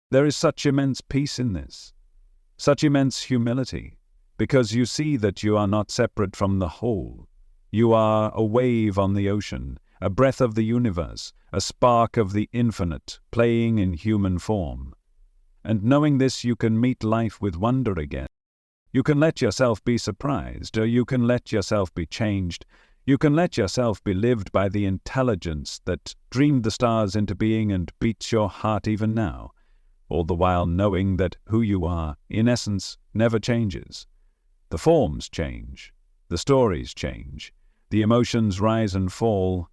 There is such immense peace in this. Such immense humility, because you see that you are not separate from the whole. You are a wave on the ocean, a breath of the universe, a spark of the infinite, playing in human form. And knowing this, you can meet life with wonder again. You can let yourself be surprised, or you can let yourself be changed. You can let yourself be lived by the intelligence that dreamed the stars into being and beats your heart even now. All the while knowing that who you are, in essence, never changes. The forms change, the stories change, the emotions rise and fall,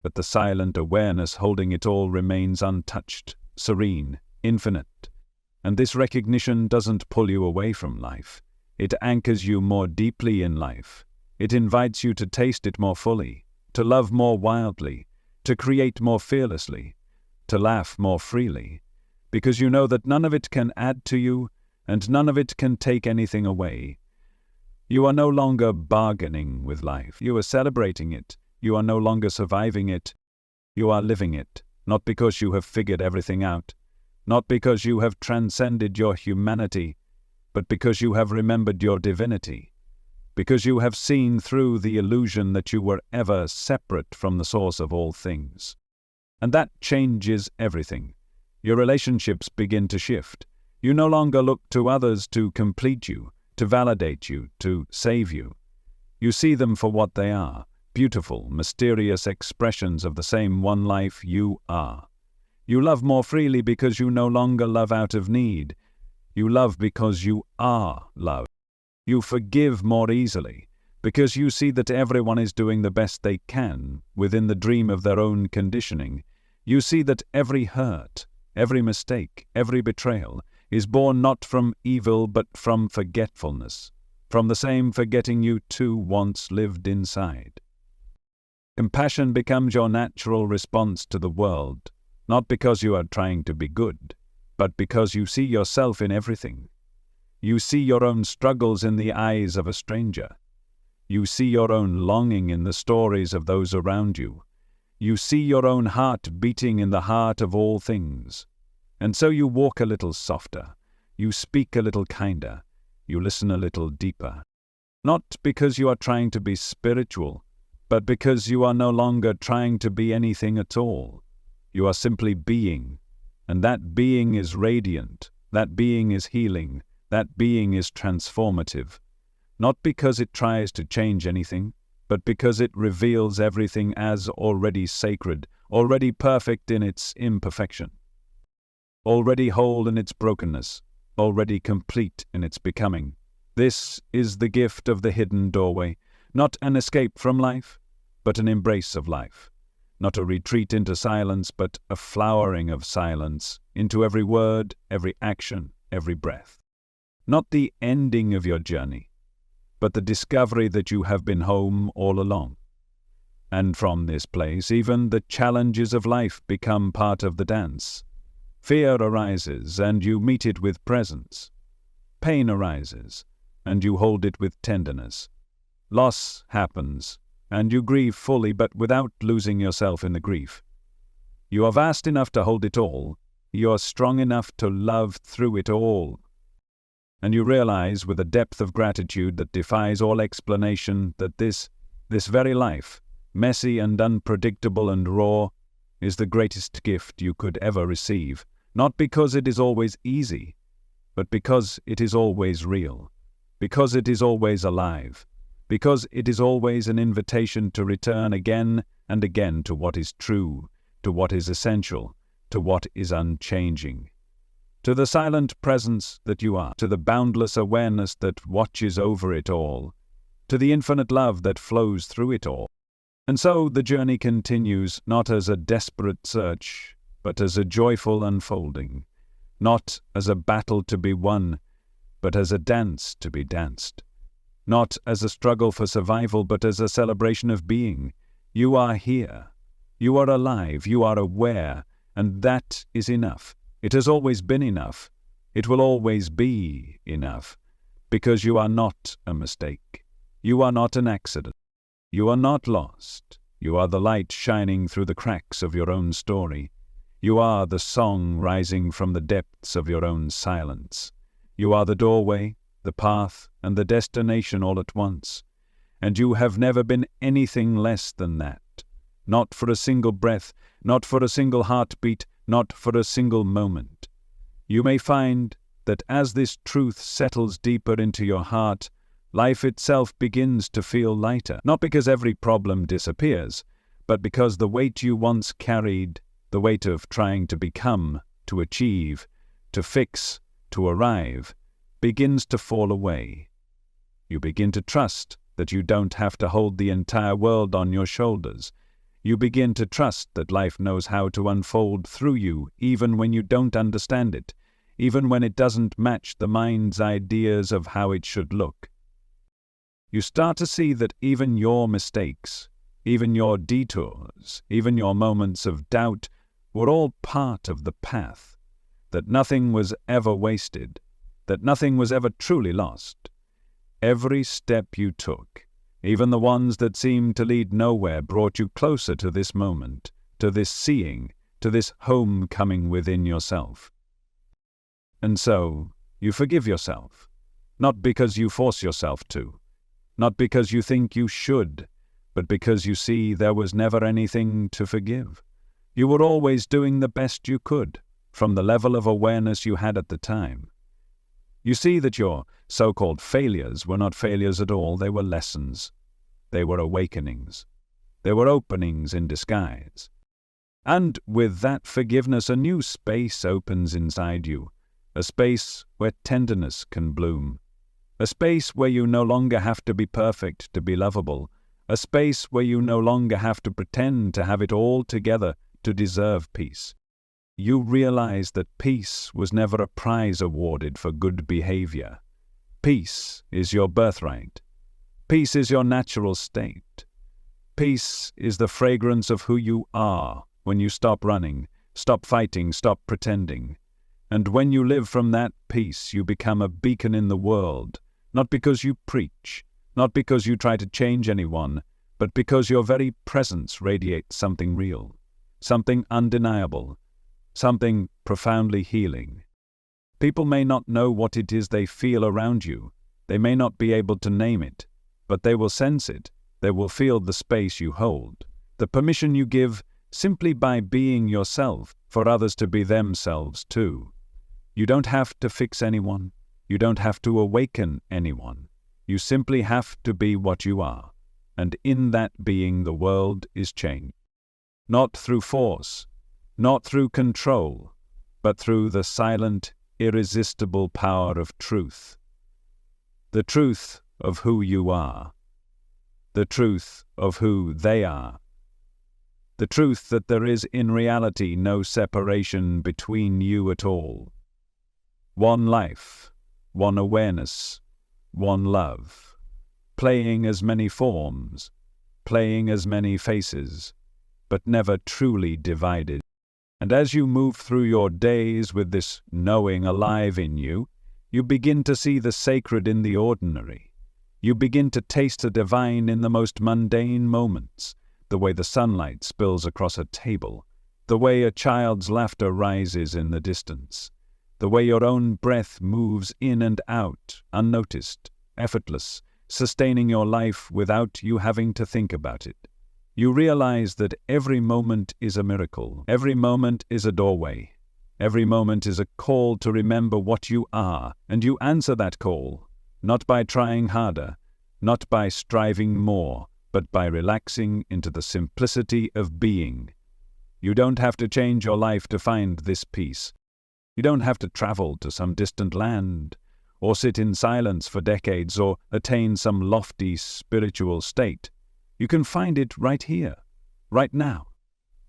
but the silent awareness holding it all remains untouched, serene, infinite. And this recognition doesn't pull you away from life. It anchors you more deeply in life. It invites you to taste it more fully, to love more wildly, to create more fearlessly, to laugh more freely. Because you know that none of it can add to you, and none of it can take anything away. You are no longer bargaining with life. You are celebrating it. You are no longer surviving it. You are living it, not because you have figured everything out, not because you have transcended your humanity, but because you have remembered your divinity, because you have seen through the illusion that you were ever separate from the source of all things. And that changes everything. Your relationships begin to shift. You no longer look to others to complete you, to validate you, to save you. You see them for what they are, beautiful, mysterious expressions of the same one life you are. You love more freely because you no longer love out of need. You love because you are love. You forgive more easily because you see that everyone is doing the best they can within the dream of their own conditioning. You see that every hurt, every mistake, every betrayal is born not from evil but from forgetfulness. from the same forgetting you too once lived inside. Compassion becomes your natural response to the world, not because you are trying to be good, but because you see yourself in everything. You see your own struggles in the eyes of a stranger. You see your own longing in the stories of those around you. You see your own heart beating in the heart of all things. And so you walk a little softer. You speak a little kinder. You listen a little deeper. Not because you are trying to be spiritual, but because you are no longer trying to be anything at all. You are simply being, and that being is radiant, that being is healing, that being is transformative. Not because it tries to change anything, but because it reveals everything as already sacred, already perfect in its imperfection, already whole in its brokenness, already complete in its becoming. This is the gift of the hidden doorway, not an escape from life, but an embrace of life. Not a retreat into silence, but a flowering of silence into every word, every action, every breath. Not the ending of your journey, but the discovery that you have been home all along. And from this place, even the challenges of life become part of the dance. Fear arises, and you meet it with presence. Pain arises, and you hold it with tenderness. Loss happens, and you grieve fully, but without losing yourself in the grief. You are vast enough to hold it all. You are strong enough to love through it all. And you realize with a depth of gratitude that defies all explanation that this very life, messy and unpredictable and raw, is the greatest gift you could ever receive, not because it is always easy, but because it is always real, because it is always alive, because it is always an invitation to return again and again to what is true, to what is essential, to what is unchanging. To the silent presence that you are, to the boundless awareness that watches over it all, to the infinite love that flows through it all. And so the journey continues, not as a desperate search, but as a joyful unfolding, not as a battle to be won, but as a dance to be danced, not as a struggle for survival, but as a celebration of being. You are here, you are alive, you are aware, and that is enough. It has always been enough. It will always be enough, because you are not a mistake. You are not an accident. You are not lost. You are the light shining through the cracks of your own story. You are the song rising from the depths of your own silence. You are the doorway, the path, and the destination all at once. And you have never been anything less than that. Not for a single breath, not for a single heartbeat, not for a single moment. You may find that as this truth settles deeper into your heart, life itself begins to feel lighter, not because every problem disappears, but because the weight you once carried, the weight of trying to become, to achieve, to fix, to arrive, begins to fall away. You begin to trust that you don't have to hold the entire world on your shoulders. You begin to trust that life knows how to unfold through you, even when you don't understand it, even when it doesn't match the mind's ideas of how it should look. You start to see that even your mistakes, even your detours, even your moments of doubt were all part of the path, that nothing was ever wasted, that nothing was ever truly lost. Every step you took, even the ones that seemed to lead nowhere, brought you closer to this moment, to this seeing, to this homecoming within yourself. And so, you forgive yourself, not because you force yourself to, not because you think you should, but because you see there was never anything to forgive. You were always doing the best you could, from the level of awareness you had at the time. You see that your so-called failures were not failures at all, they were lessons. They were awakenings. They were openings in disguise. And with that forgiveness, a new space opens inside you, a space where tenderness can bloom, a space where you no longer have to be perfect to be lovable, a space where you no longer have to pretend to have it all together to deserve peace. You realize that peace was never a prize awarded for good behavior. Peace is your birthright. Peace is your natural state. Peace is the fragrance of who you are when you stop running, stop fighting, stop pretending. And when you live from that peace, you become a beacon in the world, not because you preach, not because you try to change anyone, but because your very presence radiates something real, something undeniable, something profoundly healing. People may not know what it is they feel around you. They may not be able to name it, but they will sense it. They will feel the space you hold, the permission you give simply by being yourself for others to be themselves too. You don't have to fix anyone. You don't have to awaken anyone. You simply have to be what you are. And in that being, the world is changed. Not through force, not through control, but through the silent, irresistible power of truth. The truth of who you are. The truth of who they are. The truth that there is in reality no separation between you at all. One life, one awareness, one love, playing as many forms, playing as many faces, but never truly divided. And as you move through your days with this knowing alive in you, you begin to see the sacred in the ordinary. You begin to taste the divine in the most mundane moments, the way the sunlight spills across a table, the way a child's laughter rises in the distance, the way your own breath moves in and out, unnoticed, effortless, sustaining your life without you having to think about it. You realize that every moment is a miracle, every moment is a doorway, every moment is a call to remember what you are, and you answer that call, not by trying harder, not by striving more, but by relaxing into the simplicity of being. You don't have to change your life to find this peace. You don't have to travel to some distant land, or sit in silence for decades, or attain some lofty spiritual state. You can find it right here, right now,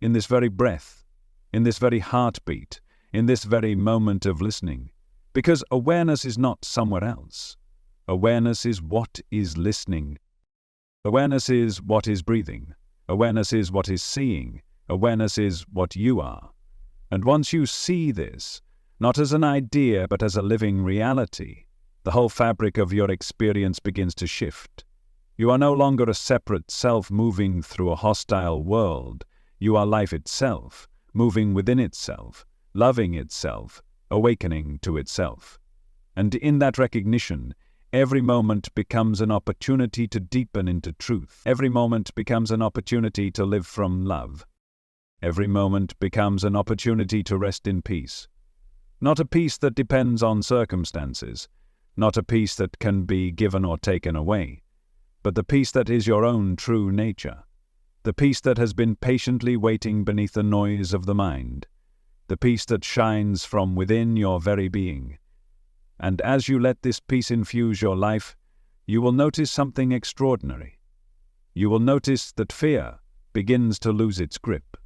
in this very breath, in this very heartbeat, in this very moment of listening. Because awareness is not somewhere else. Awareness is what is listening. Awareness is what is breathing. Awareness is what is seeing. Awareness is what you are. And once you see this, not as an idea but as a living reality, the whole fabric of your experience begins to shift. You are no longer a separate self moving through a hostile world. You are life itself, moving within itself, loving itself, awakening to itself. And in that recognition, every moment becomes an opportunity to deepen into truth. Every moment becomes an opportunity to live from love. Every moment becomes an opportunity to rest in peace. Not a peace that depends on circumstances, not a peace that can be given or taken away, but the peace that is your own true nature, the peace that has been patiently waiting beneath the noise of the mind, the peace that shines from within your very being. And as you let this peace infuse your life, you will notice something extraordinary. You will notice that fear begins to lose its grip.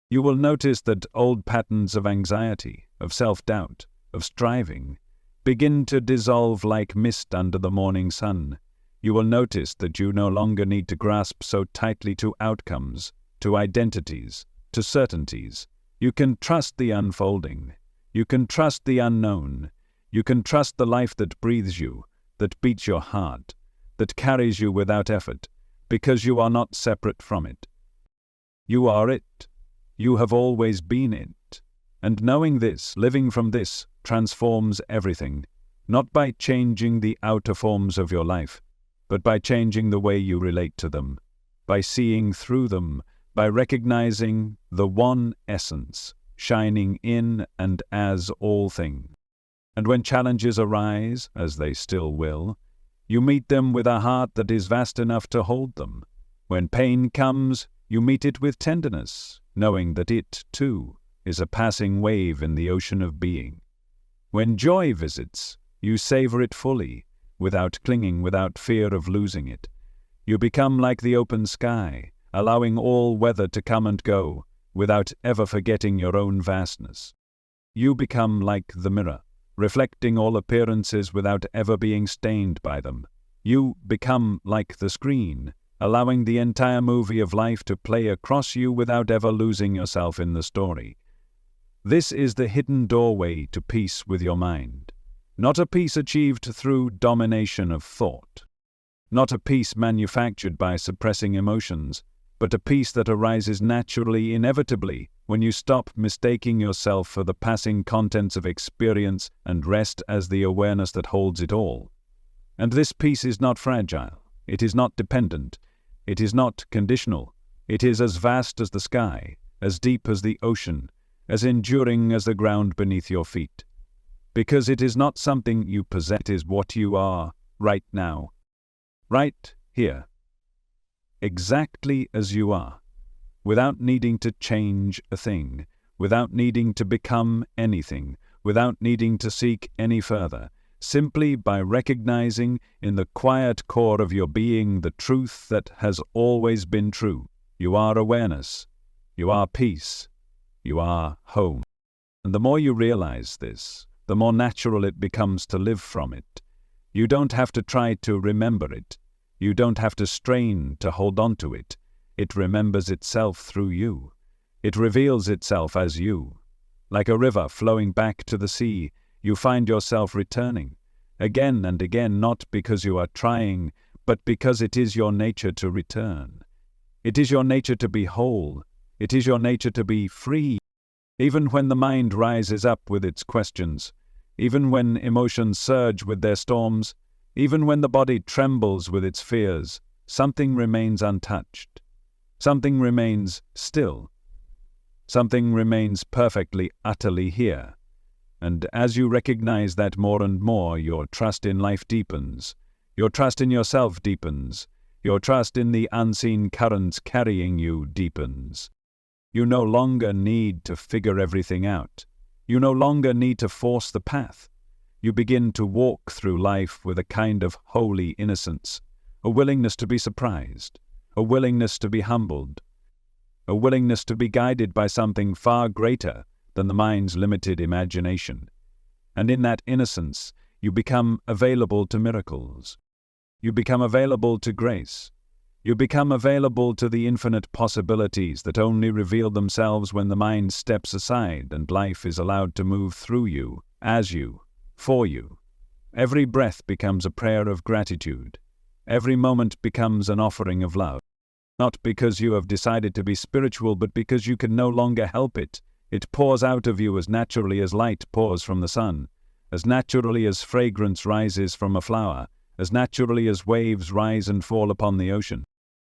You will notice that old patterns of anxiety, of self-doubt, of striving, begin to dissolve like mist under the morning sun. You will notice that you no longer need to grasp so tightly to outcomes, to identities, to certainties. You can trust the unfolding. You can trust the unknown. You can trust the life that breathes you, that beats your heart, that carries you without effort, because you are not separate from it. You are it. You have always been it. And knowing this, living from this, transforms everything, not by changing the outer forms of your life, but by changing the way you relate to them, by seeing through them, by recognizing the one essence, shining in and as all things. And when challenges arise, as they still will, you meet them with a heart that is vast enough to hold them. When pain comes, you meet it with tenderness, knowing that it, too, is a passing wave in the ocean of being. When joy visits, you savor it fully, without clinging, without fear of losing it. You become like the open sky, allowing all weather to come and go, without ever forgetting your own vastness. You become like the mirror, reflecting all appearances without ever being stained by them. You become like the screen, allowing the entire movie of life to play across you without ever losing yourself in the story. This is the hidden doorway to peace with your mind. Not a peace achieved through domination of thought. Not a peace manufactured by suppressing emotions, but a peace that arises naturally, inevitably, when you stop mistaking yourself for the passing contents of experience and rest as the awareness that holds it all. And this peace is not fragile. It is not dependent. It is not conditional. It is as vast as the sky, as deep as the ocean, as enduring as the ground beneath your feet. Because it is not something you possess, it is what you are right now. Right here. Exactly as you are. Without needing to change a thing. Without needing to become anything. Without needing to seek any further. Simply by recognizing in the quiet core of your being the truth that has always been true. You are awareness. You are peace. You are home. And the more you realize this, the more natural it becomes to live from it. You don't have to try to remember it. You don't have to strain to hold on to it. It remembers itself through you. It reveals itself as you. Like a river flowing back to the sea, you find yourself returning, again and again, not because you are trying, but because it is your nature to return. It is your nature to be whole. It is your nature to be free. Even when the mind rises up with its questions, even when emotions surge with their storms, even when the body trembles with its fears, something remains untouched. Something remains still. Something remains perfectly, utterly here. And as you recognize that more and more, your trust in life deepens. Your trust in yourself deepens. Your trust in the unseen currents carrying you deepens. You no longer need to figure everything out. You no longer need to force the path. You begin to walk through life with a kind of holy innocence, a willingness to be surprised, a willingness to be humbled, a willingness to be guided by something far greater than the mind's limited imagination. And in that innocence, you become available to miracles. You become available to grace. You become available to the infinite possibilities that only reveal themselves when the mind steps aside and life is allowed to move through you, as you, for you. Every breath becomes a prayer of gratitude. Every moment becomes an offering of love. Not because you have decided to be spiritual, but because you can no longer help it. It pours out of you as naturally as light pours from the sun, as naturally as fragrance rises from a flower, as naturally as waves rise and fall upon the ocean.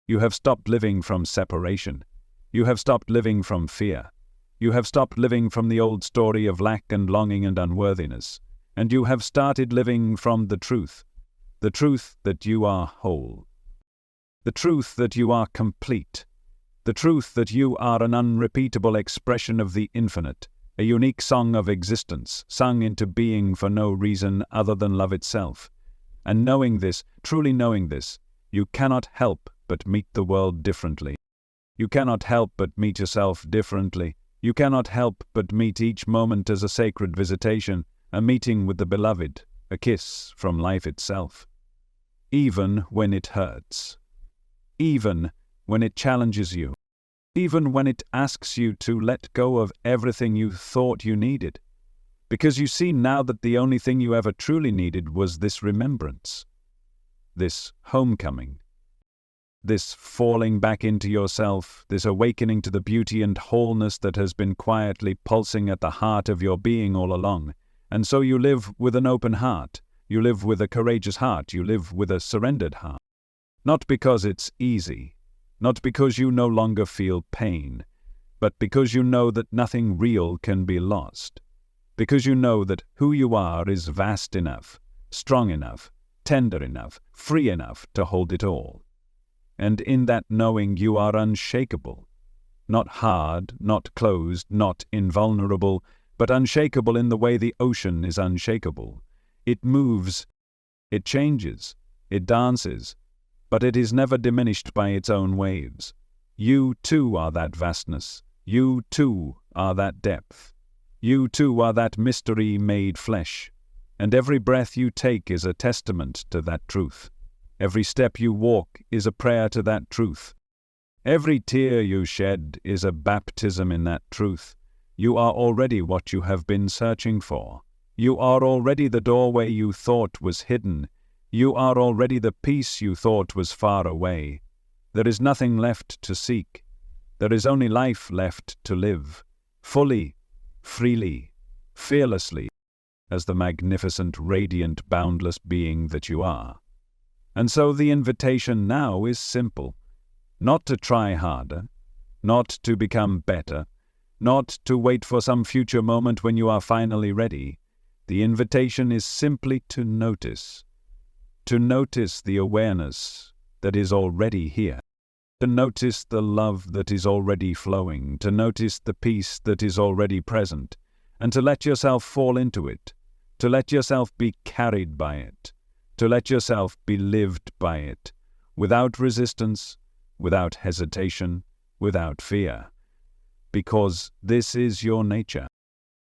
You have stopped living from separation. You have stopped living from fear. You have stopped living from the old story of lack and longing and unworthiness. And you have started living from the truth that you are whole. The truth that you are complete. The truth that you are an unrepeatable expression of the infinite, a unique song of existence, sung into being for no reason other than love itself. And knowing this, truly knowing this, you cannot help but meet the world differently. You cannot help but meet yourself differently. You cannot help but meet each moment as a sacred visitation, a meeting with the beloved, a kiss from life itself. Even when it hurts. Even when it challenges you. Even when it asks you to let go of everything you thought you needed. Because you see now that the only thing you ever truly needed was this remembrance. This homecoming. This falling back into yourself, this awakening to the beauty and wholeness that has been quietly pulsing at the heart of your being all along. And so you live with an open heart. You live with a courageous heart. You live with a surrendered heart. Not because it's easy. Not because you no longer feel pain. But because you know that nothing real can be lost. Because you know that who you are is vast enough, strong enough, tender enough, free enough to hold it all. And in that knowing you are unshakable. Not hard, not closed, not invulnerable, but unshakable in the way the ocean is unshakable. It moves, it changes, it dances, but it is never diminished by its own waves. You too are that vastness. You too are that depth. You too are that mystery made flesh. And every breath you take is a testament to that truth. Every step you walk is a prayer to that truth. Every tear you shed is a baptism in that truth. You are already what you have been searching for. You are already the doorway you thought was hidden. You are already the peace you thought was far away. There is nothing left to seek. There is only life left to live, fully, freely, fearlessly, as the magnificent, radiant, boundless being that you are. And so the invitation now is simple. Not to try harder, not to become better, not to wait for some future moment when you are finally ready. The invitation is simply to notice the awareness that is already here, to notice the love that is already flowing, to notice the peace that is already present, and to let yourself fall into it, to let yourself be carried by it, to let yourself be lived by it, without resistance, without hesitation, without fear. Because this is your nature.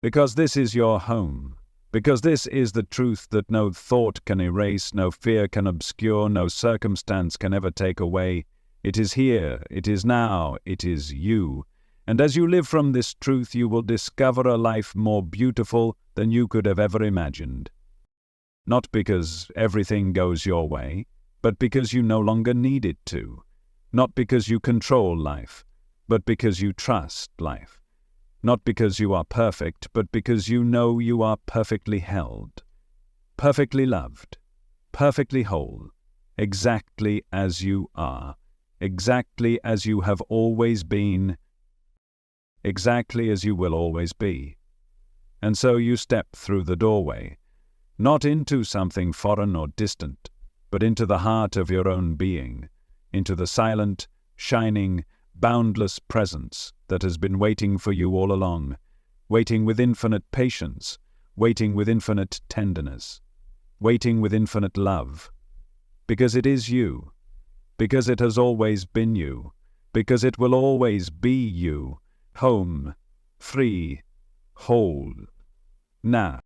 Because this is your home. Because this is the truth that no thought can erase, no fear can obscure, no circumstance can ever take away. It is here, it is now, it is you. And as you live from this truth, you will discover a life more beautiful than you could have ever imagined. Not because everything goes your way, but because you no longer need it to. Not because you control life, but because you trust life. Not because you are perfect, but because you know you are perfectly held, perfectly loved, perfectly whole, exactly as you are, exactly as you have always been, exactly as you will always be. And so you step through the doorway, not into something foreign or distant, but into the heart of your own being, into the silent, shining, boundless presence that has been waiting for you all along, waiting with infinite patience, waiting with infinite tenderness, waiting with infinite love. Because it is you, because it has always been you, because it will always be you, home, free, whole. Now,